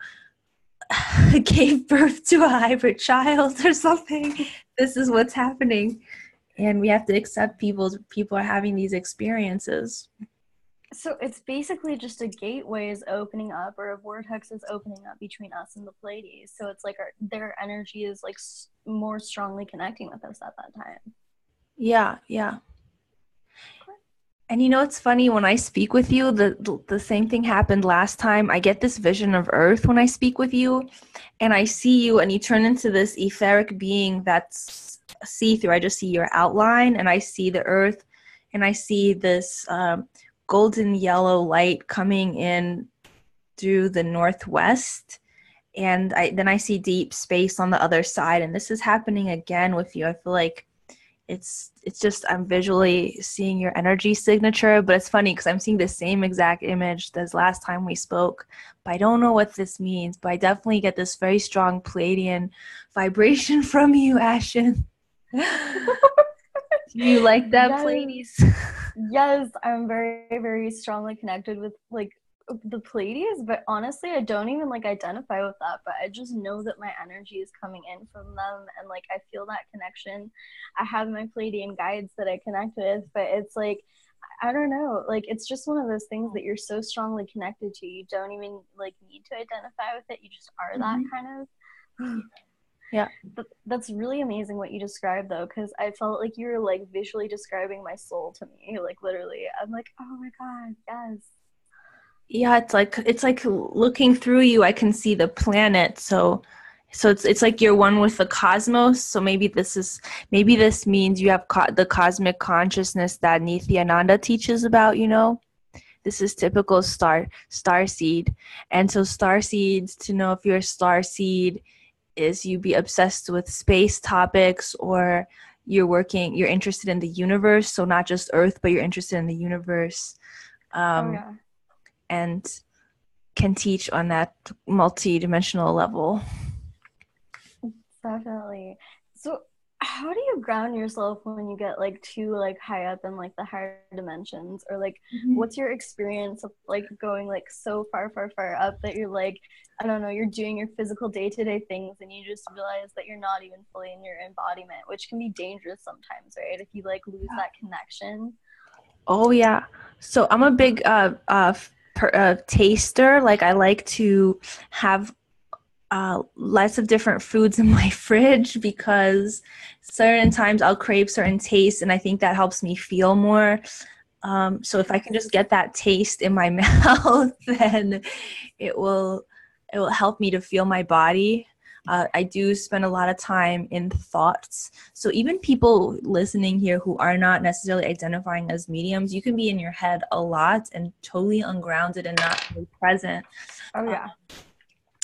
gave birth to a hybrid child or something. This is what's happening. And we have to accept people are having these experiences. So it's basically just a gateway is opening up, or a vortex is opening up between us and the Pleiades. So it's like their energy is like more strongly connecting with us at that time. Yeah. And it's funny, when I speak with you, the same thing happened last time. I get this vision of Earth when I speak with you, and I see you, and you turn into this etheric being that's see-through. I just see your outline, and I see the Earth, and I see this golden yellow light coming in through the northwest, and then I see deep space on the other side. And this is happening again with you. I feel like it's just, I'm visually seeing your energy signature, but it's funny because I'm seeing the same exact image as last time we spoke, but I don't know what this means. But I definitely get this very strong Palladian vibration from you, Ashen. Do you like that, Yes. Pleiades? Yes, I'm very, very strongly connected with like the Pleiades, but honestly, I don't even like identify with that, but I just know that my energy is coming in from them, and like I feel that connection. I have my Pleiadian guides that I connect with, but it's like, I don't know, like it's just one of those things that you're so strongly connected to, you don't even like need to identify with it, you just are that kind of. Yeah. That's really amazing what you described, though, because I felt like you were like visually describing my soul to me, like literally. I'm like, oh my god, yes. Yeah, it's like looking through you, I can see the planet. So it's like you're one with the cosmos. So maybe this means you have the cosmic consciousness that Nithyananda teaches about. This is typical star seed. And so star seeds, to know if you're a star seed, is you be obsessed with space topics, or you're interested in the universe. So not just Earth, but you're interested in the universe. Oh yeah. And can teach on that multi-dimensional level. Definitely. So how do you ground yourself when you get like too like high up in like the higher dimensions, or like what's your experience of like going like so far up that you're like, I don't know, you're doing your physical day-to-day things and you just realize that you're not even fully in your embodiment, which can be dangerous sometimes, right? If you like lose that connection. Oh yeah. So I'm a big taster. Like, I like to have lots of different foods in my fridge, because certain times I'll crave certain tastes, and I think that helps me feel more. So if I can just get that taste in my mouth, then it will help me to feel my body. I do spend a lot of time in thoughts. So even people listening here who are not necessarily identifying as mediums, you can be in your head a lot and totally ungrounded and not really present. Oh, yeah.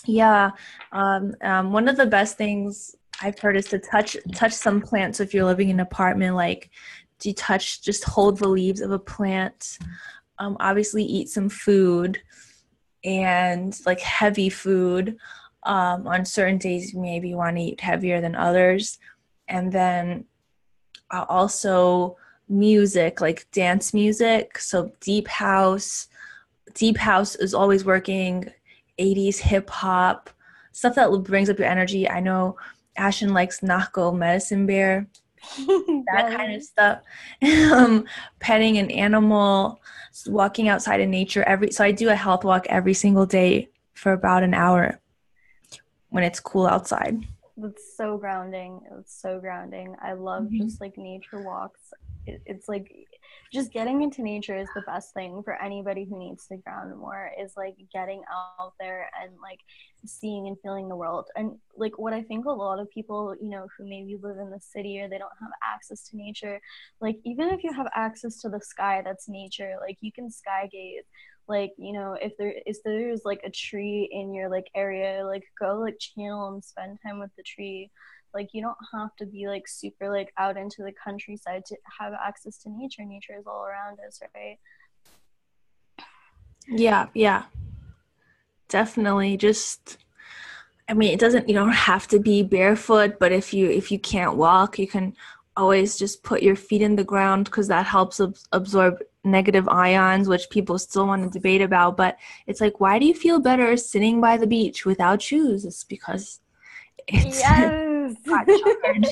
Yeah. One of the best things I've heard is to touch some plants. So if you're living in an apartment, like to touch, just hold the leaves of a plant. Obviously eat some food and like heavy food. On certain days, maybe you want to eat heavier than others. And then also music, like dance music. So deep house is always working. 80s hip hop, stuff that brings up your energy. I know Ashen likes Nako Medicine Bear, that kind of stuff. Petting an animal, walking outside in nature. So I do a health walk every single day for about an hour when it's cool outside. It's so grounding. It's so grounding. I love just like nature walks. It's like just getting into nature is the best thing for anybody who needs to ground more, is like getting out there and like seeing and feeling the world. And like what I think a lot of people, you know, who maybe live in the city or they don't have access to nature, like even if you have access to the sky, that's nature. Like you can sky gaze. Like, you know, if there's like a tree in your like area, like go like channel and spend time with the tree. Like you don't have to be like super like out into the countryside to have access to nature. Nature is all around us, right? Yeah, definitely. Just, I mean, you don't have to be barefoot, but if you can't walk, you can always just put your feet in the ground, because that helps absorb negative ions, which people still want to debate about. But it's like, why do you feel better sitting by the beach without shoes? It's because it's Yes. hot charge.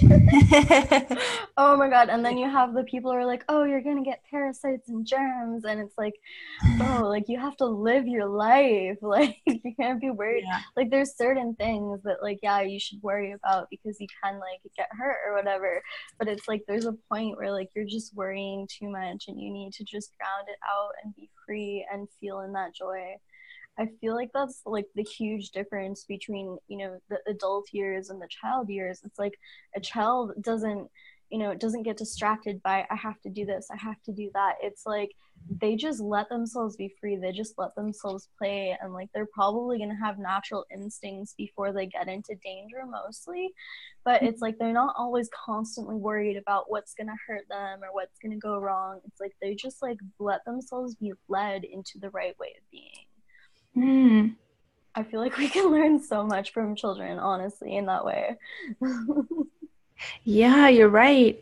Oh my god. And then you have the people who are like, oh, you're gonna get parasites and germs, and it's like, bro, like you have to live your life. Like you can't be worried. Yeah. Like there's certain things that like, yeah, you should worry about because you can like get hurt or whatever. But it's like there's a point where like you're just worrying too much and you need to just ground it out and be free and feel in that joy. I feel like that's like the huge difference between, you know, the adult years and the child years. It's like a child doesn't, you know, doesn't get distracted by, I have to do this, I have to do that. It's like they just let themselves be free. They just let themselves play. And like they're probably going to have natural instincts before they get into danger mostly. But it's like they're not always constantly worried about what's going to hurt them or what's going to go wrong. It's like they just like let themselves be led into the right way of being. I feel like we can learn so much from children, honestly, in that way. Yeah, you're right.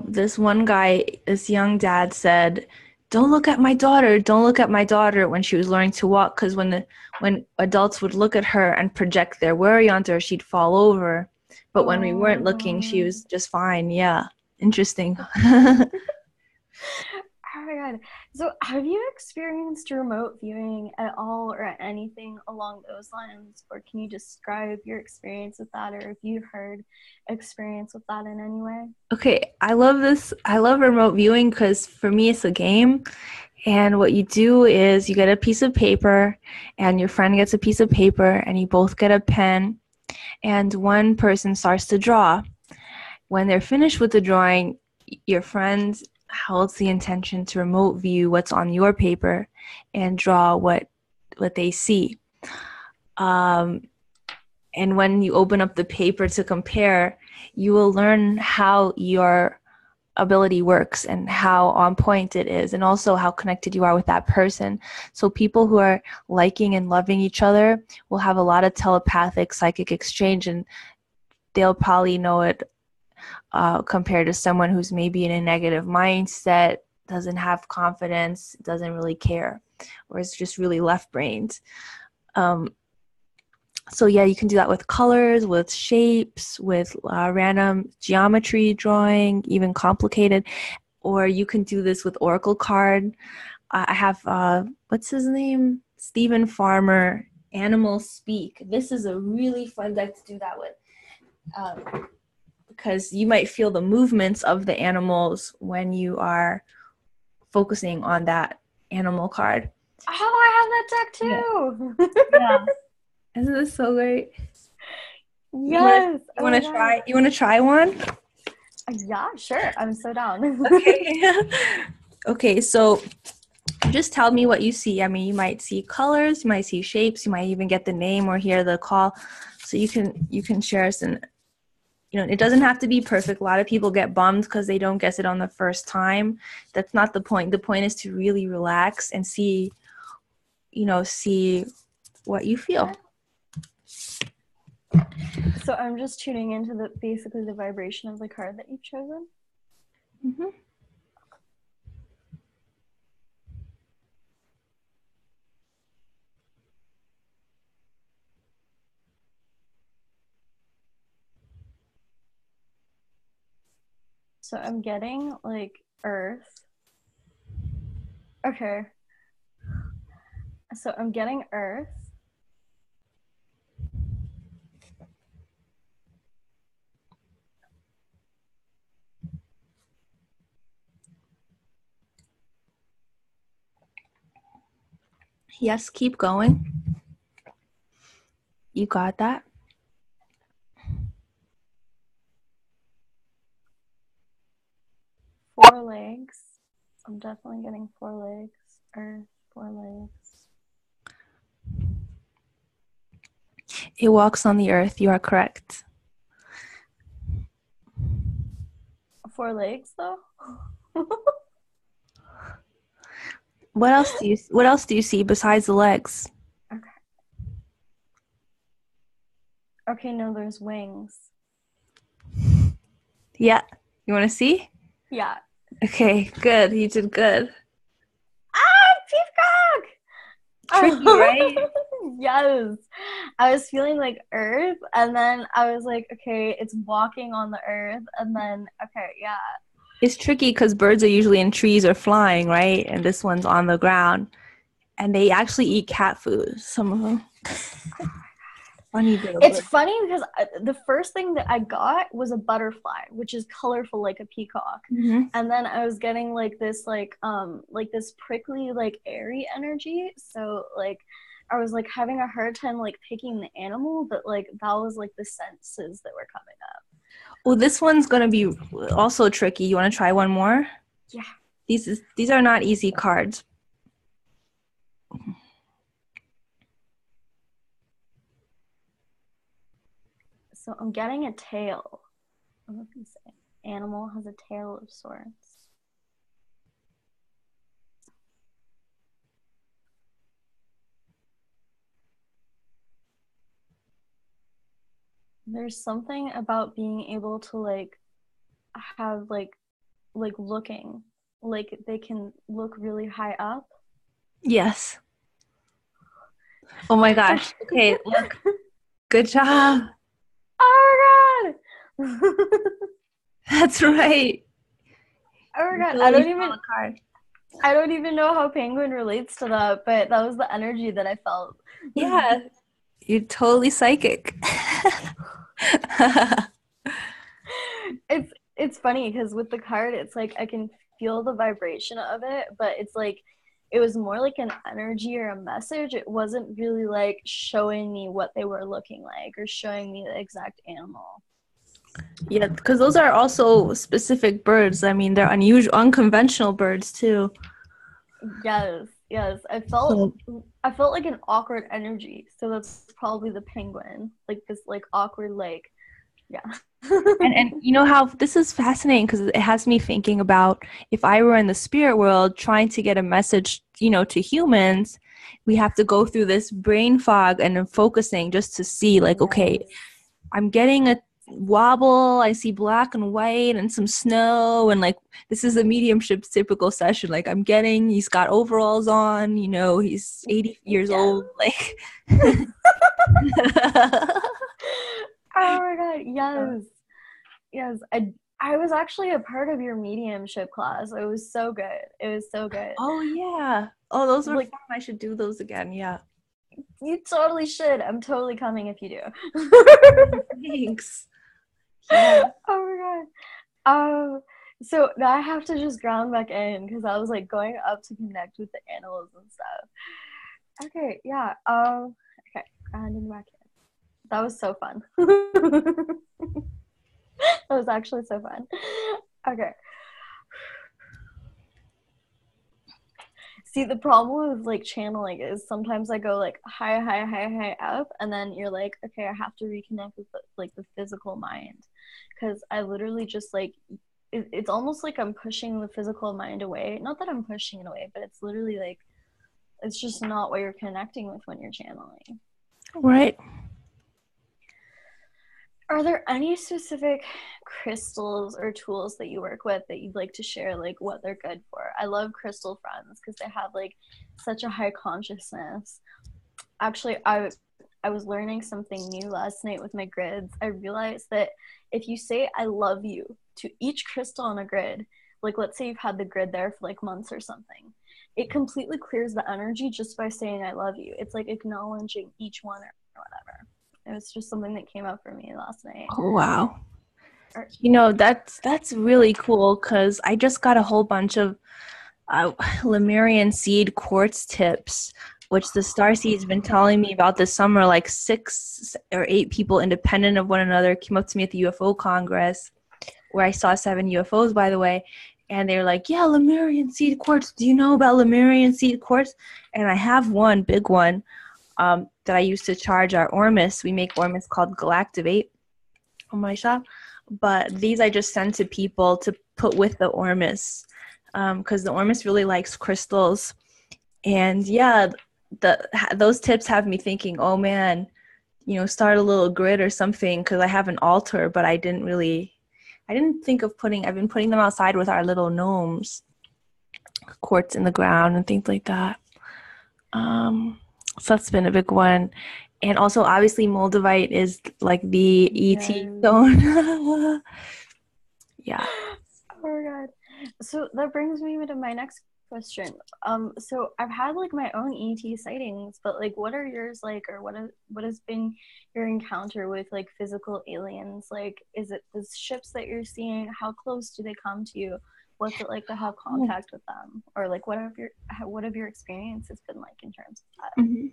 This one guy, this young dad said, "Don't look at my daughter. Don't look at my daughter," when she was learning to walk, because when adults would look at her and project their worry onto her, she'd fall over. But when we weren't looking, she was just fine. Yeah, interesting. Oh my god. So have you experienced remote viewing at all or anything along those lines? Or can you describe your experience with that, or if you've heard experience with that in any way? Okay, I love this. I love remote viewing because for me it's a game. And what you do is you get a piece of paper and your friend gets a piece of paper and you both get a pen and one person starts to draw. When they're finished with the drawing, your friend holds the intention to remote view what's on your paper and draw what they see. And when you open up the paper to compare, you will learn how your ability works and how on point it is, and also how connected you are with that person. So people who are liking and loving each other will have a lot of telepathic psychic exchange, and they'll probably know it compared to someone who's maybe in a negative mindset, doesn't have confidence, doesn't really care, or is just really left-brained. So yeah, you can do that with colors, with shapes, with random geometry drawing, even complicated. Or you can do this with Oracle card. I have, what's his name? Stephen Farmer, Animal Speak. This is a really fun deck to do that with. Because you might feel the movements of the animals when you are focusing on that animal card. Oh, I have that deck too. Yeah. Isn't this so great? Yes. You Oh wanna my God. try? You wanna try one? Yeah, sure. I'm so down. Okay. Okay, so just tell me what you see. I mean, you might see colors, you might see shapes, you might even get the name or hear the call. So you can share us, and it doesn't have to be perfect. A lot of people get bummed because they don't guess it on the first time. That's not the point. The point is to really relax and see what you feel. So I'm just tuning into basically the vibration of the card that you've chosen. Mm-hmm. So I'm getting like earth. Okay. So I'm getting earth. Yes, keep going. You got that? Four legs. I'm definitely getting four legs. Earth, four legs. It walks on the earth. You are correct. Four legs though? What else do you see besides the legs? Okay. Okay, no, there's wings. Yeah. You want to see? Yeah. Okay, good. You did good. Peacock! Tricky, right? Yes. I was feeling like earth, and then I was like, okay, it's walking on the earth, and then, okay, yeah. It's tricky because birds are usually in trees or flying, right? And this one's on the ground. And they actually eat cat food, some of them. Funny little It's bird. funny because the first thing that I got was a butterfly, which is colorful like a peacock. Mm-hmm. And then I was getting like this prickly, like airy energy. So like I was like having a hard time like picking the animal, but like that was like the senses that were coming up. Well, this one's going to be also tricky. You want to try one more? Yeah. These are not easy cards. So I'm getting a tail. I don't know if you say animal has a tail of sorts. There's something about being able to like have like looking, like they can look really high up. Yes. Oh my gosh. Okay, look. Good job. Oh my god. That's right. Oh my You god. totally saw the card. I don't even know how penguin relates to that, but that was the energy that I felt. Yeah. You're totally psychic. It's funny because with the card it's like I can feel the vibration of it, but it's like it was more like an energy or a message. It wasn't really like showing me what they were looking like or showing me the exact animal. Yeah, because those are also specific birds. I mean, they're unusual, unconventional birds too. Yes, yes. So, I felt like an awkward energy. So that's probably the penguin. Like this like awkward like yeah. and you know how this is fascinating because it has me thinking about if I were in the spirit world trying to get a message, to humans, we have to go through this brain fog and then focusing just to see like, okay, Yes. I'm getting a wobble. I see black and white and some snow. And like, this is a mediumship's typical session. Like, he's got overalls on, he's 80 years Yes. old. Like, Oh my god, yes. Yes. I was actually a part of your mediumship class. It was so good. It was so good. oh, yeah. Oh, those were Like fun. I should do those again. Yeah. you totally should. I'm totally coming if you do. Thanks. Yeah. Oh my god. So now I have to just ground back in because I was like going up to connect with the animals and stuff. Okay, yeah. Okay, grounding back in. That was so fun. That was actually so fun. Okay. See, the problem with like channeling is sometimes I go like high, high, high, high up, and then you're like, okay, I have to reconnect with like the physical mind, because I literally just like it's almost like I'm pushing the physical mind away. Not that I'm pushing it away, but it's literally like it's just not what you're connecting with when you're channeling. Right. Are there any specific crystals or tools that you work with that you'd like to share, like what they're good for? I love crystal friends because they have like such a high consciousness. Actually, I was learning something new last night with my grids. I realized that if you say I love you to each crystal on a grid, like let's say you've had the grid there for like months or something, it completely clears the energy just by saying I love you. It's like acknowledging each one or whatever. It was just something that came up for me last night. Oh, wow. You know, that's really cool because I just got a whole bunch of Lemurian seed quartz tips, which the Starseed's been telling me about this summer. Like 6 or 8 people independent of one another came up to me at the UFO Congress, where I saw 7 UFOs, by the way. And they were like, yeah, Lemurian seed quartz. Do you know about Lemurian seed quartz? And I have one big one that I used to charge our Ormus. We make Ormus called Galactivate on my shop. But these I just send to people to put with the Ormus because the Ormus really likes crystals. And yeah, those tips have me thinking, oh man, you know, start a little grid or something because I have an altar, but I didn't think of I've been putting them outside with our little gnomes, quartz in the ground and things like that. So that's been a big one. And also, obviously, Moldavite is like the ET stone. Yeah. Oh my god. So that brings me to my next question. So I've had like my own ET sightings, but like what are yours like, or what has been your encounter with like physical aliens? Like, is it the ships that you're seeing? How close do they come to you? What's it like to have contact with them? Or like what have your experiences been like in terms of that? Mm-hmm.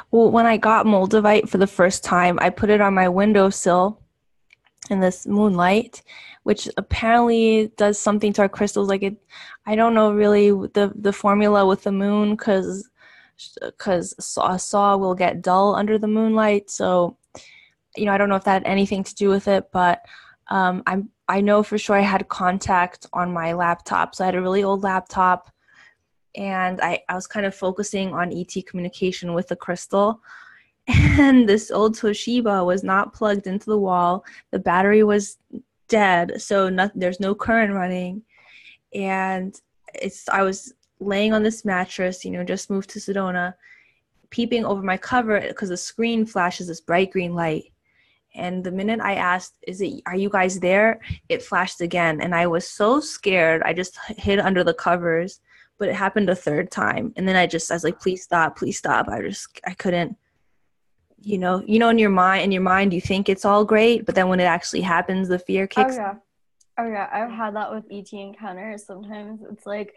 Well, when I got Moldavite for the first time, I put it on my windowsill in this moonlight, which apparently does something to our crystals. Like it, I don't know really the formula with the moon because a saw will get dull under the moonlight. So, you know, I don't know if that had anything to do with it, but I know for sure I had contact on my laptop. So I had a really old laptop, and I was kind of focusing on ET communication with the crystal. And this old Toshiba was not plugged into the wall. The battery was dead, so there's no current running. And I was laying on this mattress, you know, just moved to Sedona, peeping over my cover because the screen flashes this bright green light. And the minute I asked, are you guys there? It flashed again. And I was so scared. I just hid under the covers, but it happened a third time. And then I was like, please stop, please stop. I couldn't, you know, in your mind, you think it's all great, but then when it actually happens, the fear kicks. Oh yeah, I've had that with ET encounters. Sometimes it's like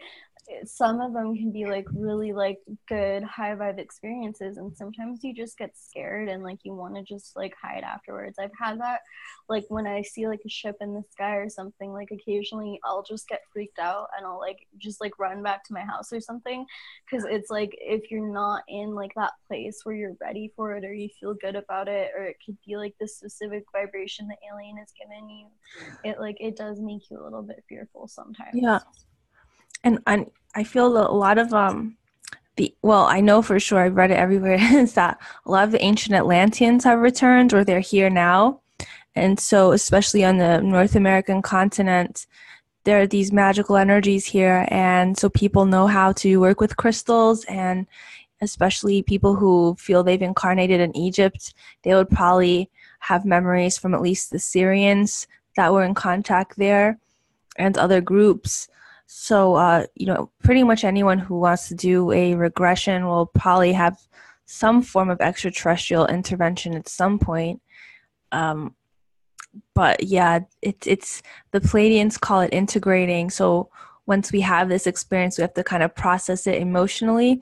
some of them can be like really like good high vibe experiences, and sometimes you just get scared and like you want to just like hide afterwards. I've had that like when I see like a ship in the sky or something, like occasionally I'll just get freaked out and I'll like just like run back to my house or something, because it's like if you're not in like that place where you're ready for it or you feel good about it, or it could be like the specific vibration the alien has given you, it does make you a little bit fearful sometimes. Yeah. And I feel a lot of I know for sure, I've read it everywhere, is that a lot of the ancient Atlanteans have returned, or they're here now. And so especially on the North American continent, there are these magical energies here, and so people know how to work with crystals, and especially people who feel they've incarnated in Egypt, they would probably have memories from at least the Syrians that were in contact there and other groups. So, you know, pretty much anyone who wants to do a regression will probably have some form of extraterrestrial intervention at some point. But yeah, it's the Pleiadians call it integrating. So once we have this experience, we have to kind of process it emotionally,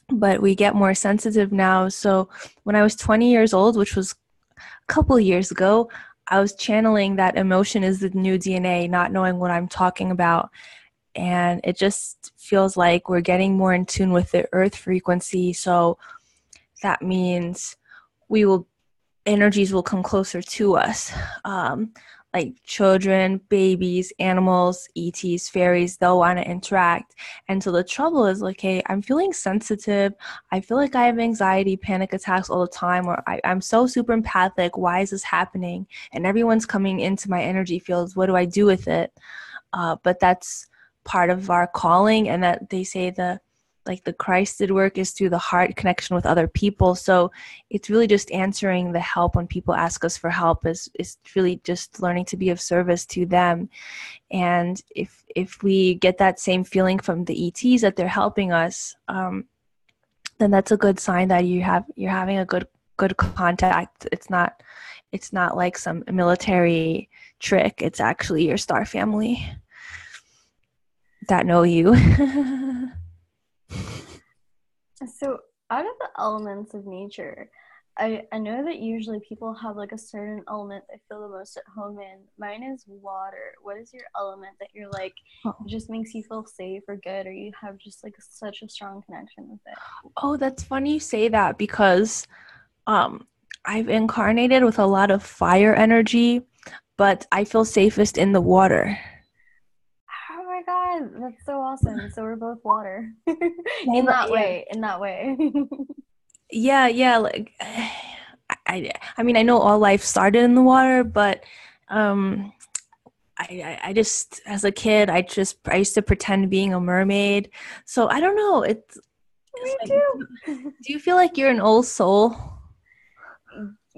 but we get more sensitive now. So when I was 20 years old, which was a couple years ago, I was channeling that emotion is the new DNA, not knowing what I'm talking about. And it just feels like we're getting more in tune with the earth frequency. So that means we will energies will come closer to us. Like children, babies, animals, ETs, fairies, they'll want to interact. And so the trouble is like, hey, I'm feeling sensitive. I feel like I have anxiety, panic attacks all the time, or I'm so super empathic. Why is this happening? And everyone's coming into my energy fields. What do I do with it? But that's part of our calling, and that they say the Christed work is through the heart connection with other people. So it's really just answering the help when people ask us for help is really just learning to be of service to them. And if we get that same feeling from the ETs that they're helping us, then that's a good sign that you're having a good contact. It's not like some military trick. It's actually your star family that know you. So, out of the elements of nature, I know that usually people have like a certain element they feel the most at home in. Mine is water. What is your element that you're like, it just makes you feel safe or good, or you have just like such a strong connection with it? Oh, that's funny you say that because I've incarnated with a lot of fire energy, but I feel safest in the water. Oh my god, that's so awesome. So we're both water. Yeah, In that way. yeah. Like, I mean, I know all life started in the water, but I just, as a kid, I used to pretend being a mermaid. So I don't know. It's Me like, too. do you feel like you're an old soul?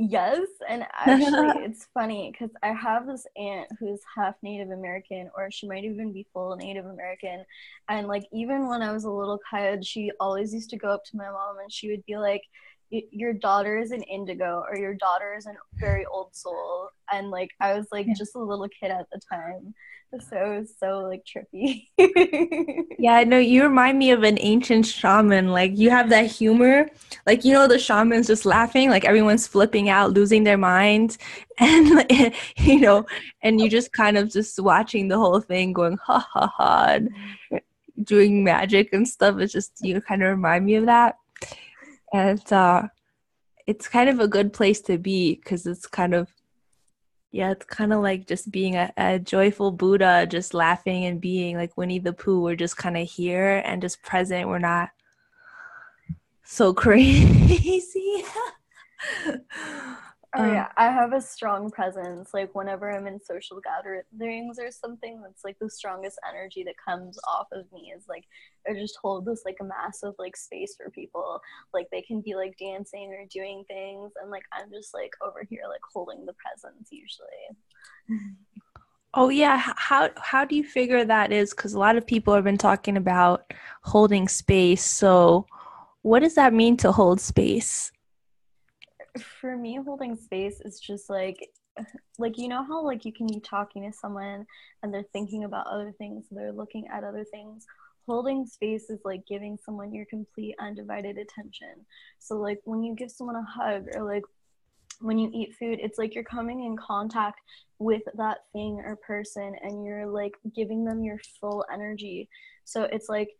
Yes, and actually it's funny because I have this aunt who's half Native American, or she might even be full Native American. And like even when I was a little kid, she always used to go up to my mom and she would be like, your daughter is an indigo, or your daughter is a very old soul. And like I was like just a little kid at the time, so it was so like trippy. Yeah, no, you remind me of an ancient shaman. Like you have that humor. Like the shaman's just laughing, like everyone's flipping out, losing their minds. And and you just kind of just watching the whole thing going ha ha ha, and doing magic and stuff. It's just you kind of remind me of that. And it's kind of a good place to be because it's kind of like just being a joyful Buddha, just laughing and being like Winnie the Pooh. We're just kind of here and just present. We're not so crazy. Oh yeah, I have a strong presence. Like whenever I'm in social gatherings or something, that's like the strongest energy that comes off of me is like I just hold this like a massive like space for people. Like they can be like dancing or doing things, and like I'm just like over here like holding the presence usually. Oh yeah, how do you figure that is? Because a lot of people have been talking about holding space. So, what does that mean to hold space? For me, holding space is just like you know how like you can be talking to someone and they're thinking about other things, they're looking at other things. Holding space is like giving someone your complete undivided attention. So like when you give someone a hug, or like when you eat food, it's like you're coming in contact with that thing or person and you're like giving them your full energy. So it's like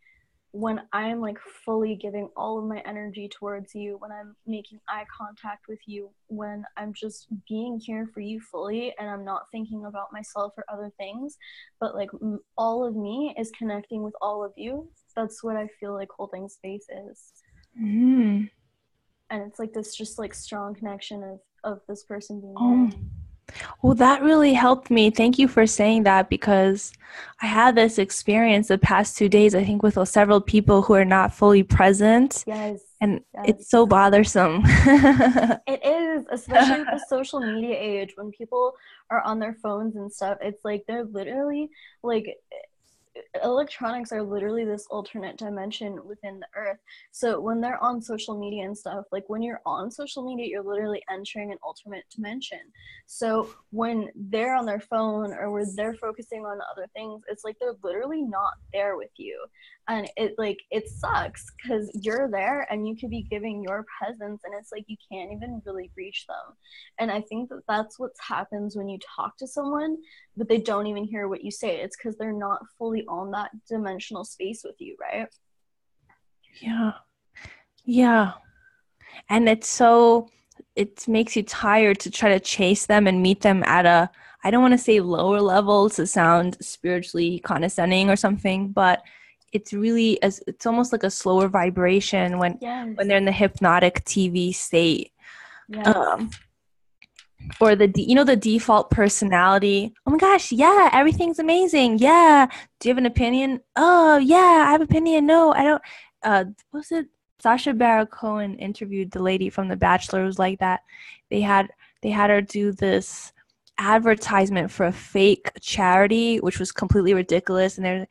when I'm like fully giving all of my energy towards you, when I'm making eye contact with you, when I'm just being here for you fully and I'm not thinking about myself or other things, but like all of me is connecting with all of you, that's what I feel like holding space is. Mm. And it's like this just like strong connection of this person being Oh. there. Well, that really helped me. Thank you for saying that because I had this experience the past 2 days, I think, with several people who are not fully present. Yes. And Yes. it's so bothersome. It is, especially with the social media age when people are on their phones and stuff. It's like they're literally like electronics are literally this alternate dimension within the earth. So when they're on social media and stuff, like when you're on social media, you're literally entering an alternate dimension. So when they're on their phone or when they're focusing on other things, it's like they're literally not there with you. And it sucks because you're there and you could be giving your presence, and it's like you can't even really reach them. And I think that that's what happens when you talk to someone but they don't even hear what you say. It's because they're not fully on that dimensional space with you, right? Yeah. And it makes you tired to try to chase them and meet them at a, I don't want to say lower level to sound spiritually condescending or something, but it's almost like a slower vibration when they're in the hypnotic TV state. Or the default personality. Oh my gosh, yeah, everything's amazing. Yeah. Do you have an opinion? Oh yeah, I have an opinion. No, I don't. What was it? Sacha Baron Cohen interviewed the lady from The Bachelor. It was like that. They had her do this advertisement for a fake charity, which was completely ridiculous. And they're,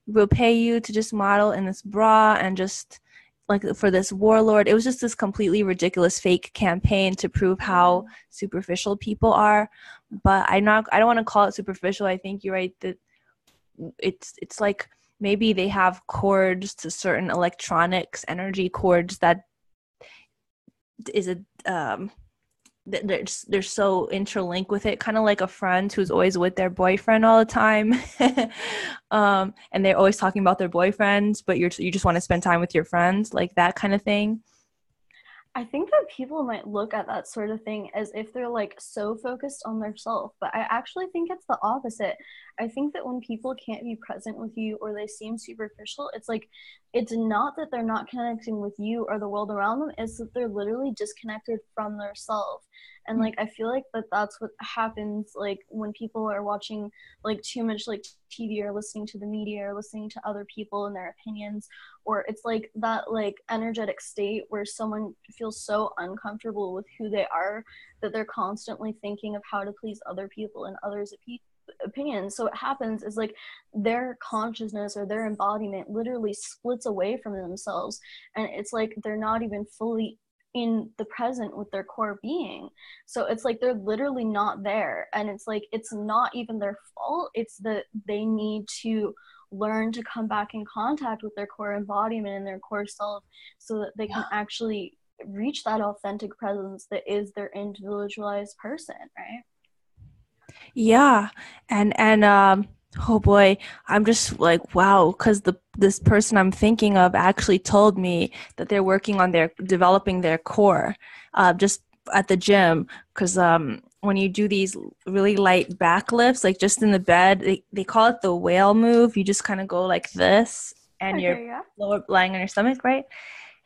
we'll pay you to just model in this bra and just like for this warlord. It was just this completely ridiculous fake campaign to prove how superficial people are. But I don't want to call it superficial. I think you're right that it's like maybe they have cords to certain electronics, energy cords that is they're so interlinked with it, kind of like a friend who's always with their boyfriend all the time. And they're always talking about their boyfriends, but you just want to spend time with your friends, like that kind of thing. I think that people might look at that sort of thing as if they're like so focused on their self, but I actually think it's the opposite. I think that when people can't be present with you or they seem superficial, it's like it's not that they're not connecting with you or the world around them, it's that they're literally disconnected from their self. And like I feel like that's what happens like when people are watching like too much like TV or listening to the media or listening to other people and their opinions, or it's like that like energetic state where someone feels so uncomfortable with who they are that they're constantly thinking of how to please other people and others' opinions. So what happens is like their consciousness or their embodiment literally splits away from themselves, and it's like they're not even fully in the present with their core being. So it's like they're literally not there, and it's like it's not even their fault. It's that they need to learn to come back in contact with their core embodiment and their core self so that they can actually reach that authentic presence that is their individualized person, right? Yeah. And oh boy, I'm just like, wow, because this person I'm thinking of actually told me that they're working on developing their core just at the gym, because when you do these really light back lifts, like just in the bed, they call it the whale move. You just kind of go like this and you're lying on your stomach, right?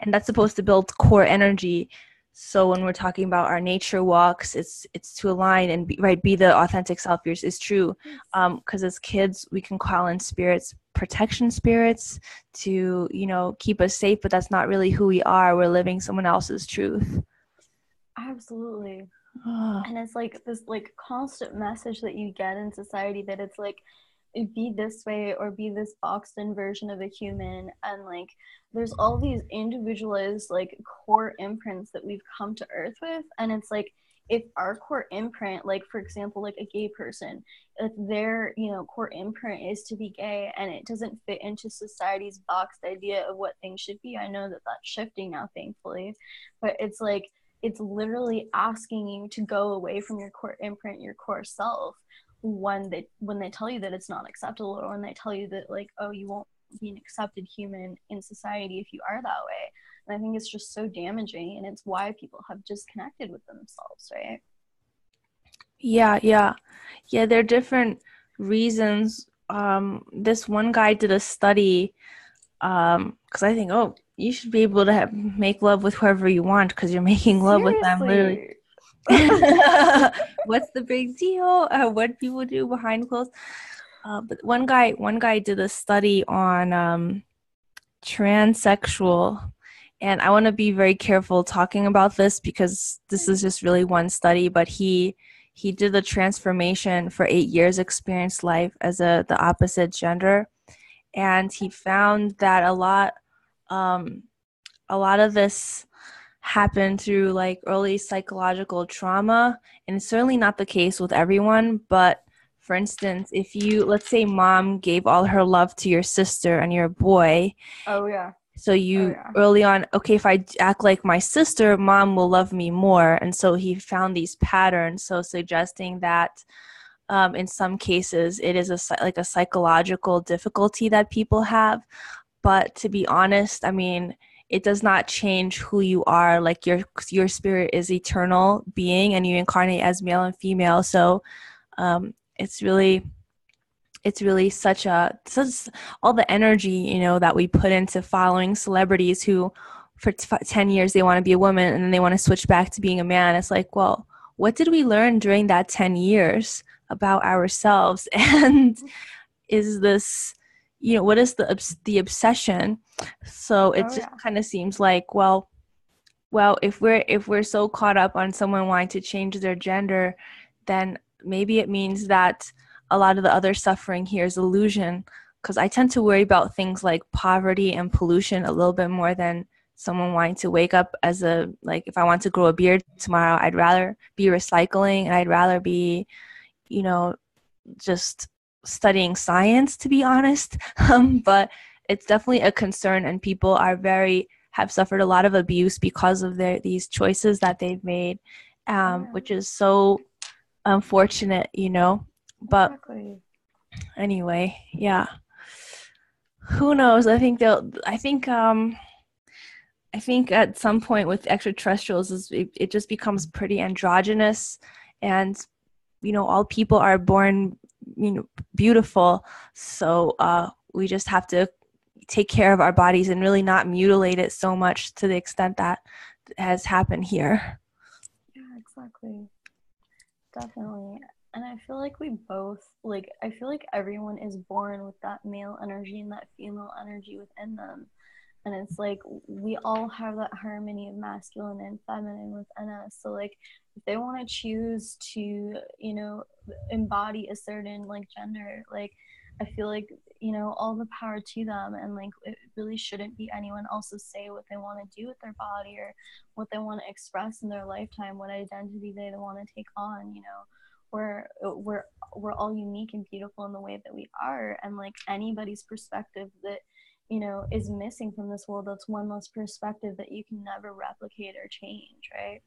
And that's supposed to build core energy. So when we're talking about our nature walks, it's to align and be the authentic self. Yours is true. Because as kids, we can call in spirits, protection spirits, to, keep us safe, but that's not really who we are. We're living someone else's truth. Absolutely. And it's like this like constant message that you get in society that it's like, be this way or be this boxed in version of a human, and like there's all these individualized like core imprints that we've come to earth with, and it's like if our core imprint, like for example like a gay person, if their core imprint is to be gay and it doesn't fit into society's boxed idea of what things should be, I know that that's shifting now thankfully, but it's like it's literally asking you to go away from your core imprint, your core self, when they tell you that it's not acceptable, or when they tell you that like, oh, you won't be an accepted human in society if you are that way. And I think it's just so damaging, and it's why people have disconnected with themselves, right? Yeah. There are different reasons. This one guy did a study because I think, oh, you should be able to make love with whoever you want because you're making love with them, literally. What's the big deal? What people do behind closed. But one guy did a study on transsexual, and I want to be very careful talking about this because this is just really one study. But he he did the transformation for 8 years, experienced life as the opposite gender, and he found that a lot of this happened through like early psychological trauma, and it's certainly not the case with everyone. But for instance, if you, let's say mom gave all her love to your sister and you're a boy, Oh yeah. so you early on, okay, if I act like my sister, mom will love me more. And so he found these patterns, so suggesting that in some cases it is like a psychological difficulty that people have. But to be honest, I mean, it does not change who you are. Like your spirit is eternal being, and you incarnate as male and female. So it's really such all the energy, you know, that we put into following celebrities who for 10 years they want to be a woman and then they want to switch back to being a man. It's like, well, what did we learn during that 10 years about ourselves? And is this, you know, what is the obsession? So it just kind of seems like, well, if we're so caught up on someone wanting to change their gender, then maybe it means that a lot of the other suffering here is illusion. Because I tend to worry about things like poverty and pollution a little bit more than someone wanting to wake up as like, if I want to grow a beard tomorrow, I'd rather be recycling, and I'd rather be, you know, just studying science, to be honest. But it's definitely a concern, and people have suffered a lot of abuse because of these choices that they've made, which is so unfortunate, you know. But anyway, yeah, who knows? I think at some point with extraterrestrials it just becomes pretty androgynous, and you know, all people are born, you know, beautiful. So we just have to take care of our bodies and really not mutilate it so much to the extent that has happened here. Yeah, exactly. Definitely. And I feel like we both, like, I feel like everyone is born with that male energy and that female energy within them. And it's like we all have that harmony of masculine and feminine within us. So like if they want to choose to, you know, embody a certain like gender, like I feel like, you know, all the power to them, and like it really shouldn't be anyone else's say what they want to do with their body or what they want to express in their lifetime, what identity they want to take on, you know. We're all unique and beautiful in the way that we are, and like anybody's perspective that, you know, is missing from this world, that's one less perspective that you can never replicate or change, right?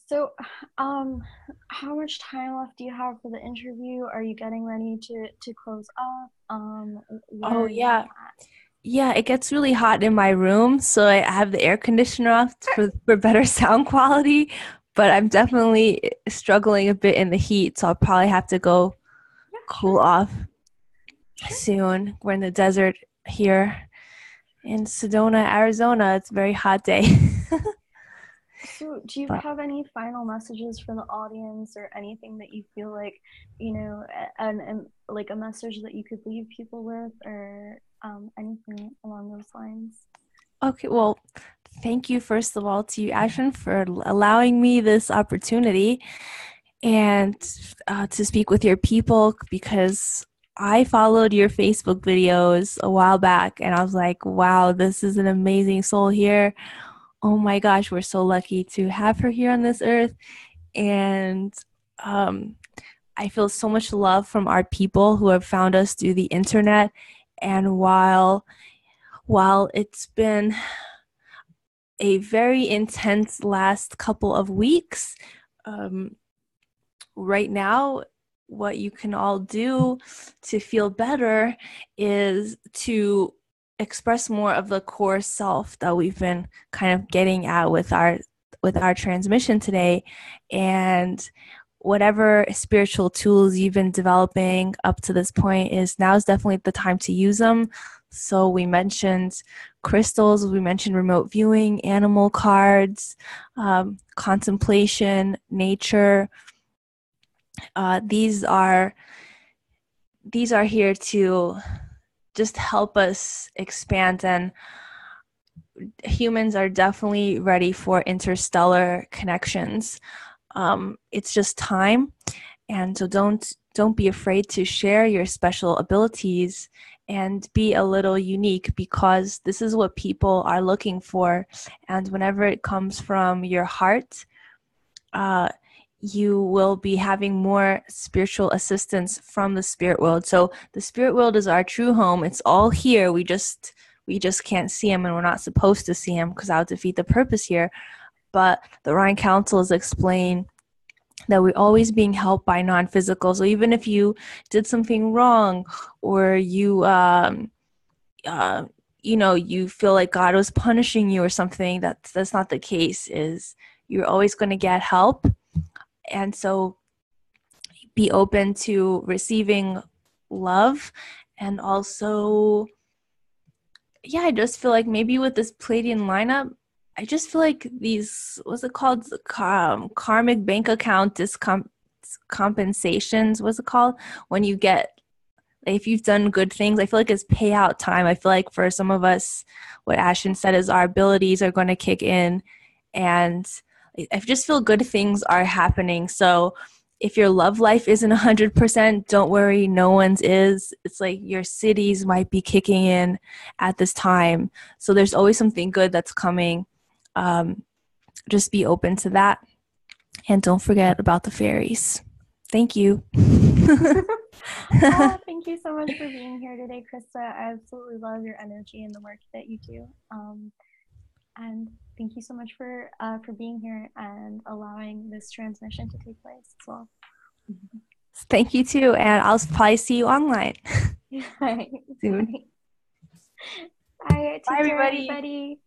So how much time left do you have for the interview? Are you getting ready to close up? Oh yeah, it gets really hot in my room, so I have the air conditioner off for better sound quality, but I'm definitely struggling a bit in the heat, so I'll probably have to go cool off soon. We're in the desert here in Sedona, Arizona. It's a very hot day. So do you have any final messages for the audience, or anything that you feel like, you know, and like a message that you could leave people with, or anything along those lines? Okay, well, thank you first of all to you, Ashen, for allowing me this opportunity and to speak with your people, because I followed your Facebook videos a while back and I was like, wow, this is an amazing soul here. Oh my gosh, we're so lucky to have her here on this earth. And I feel so much love from our people who have found us through the internet. And while it's been a very intense last couple of weeks, right now, what you can all do to feel better is to express more of the core self that we've been kind of getting at with our transmission today. And whatever spiritual tools you've been developing up to this point, now is definitely the time to use them. So we mentioned crystals, we mentioned remote viewing, animal cards, contemplation, nature. These are here to just help us expand and humans are definitely ready for interstellar connections. It's just time. And so don't be afraid to share your special abilities and be a little unique, because this is what people are looking for. And whenever it comes from your heart, you will be having more spiritual assistance from the spirit world. So the spirit world is our true home. It's all here. We just can't see them, and we're not supposed to see them because that would defeat the purpose here. But the Orion Council is explained that we're always being helped by non-physical. So even if you did something wrong, or you you feel like God was punishing you or something, that's not the case. Is you're always going to get help. And so be open to receiving love. And also, I just feel like maybe with this Palladian lineup, I just feel like these, what's it called? Karmic bank account compensations. What's it called? When you get, if you've done good things, I feel like it's payout time. I feel like for some of us, what Ashen said is our abilities are going to kick in, and I just feel good things are happening. So if your love life isn't 100%, don't worry, no one's is. It's like your cities might be kicking in at this time. So there's always something good that's coming. Just be open to that. And don't forget about the fairies. Thank you. Oh, thank you so much for being here today, Krista. I absolutely love your energy and the work that you do. And thank you so much for being here and allowing this transmission to take place as well. Thank you too, and I'll probably see you online Right. soon. Bye. Take Bye, care, everybody. everybody.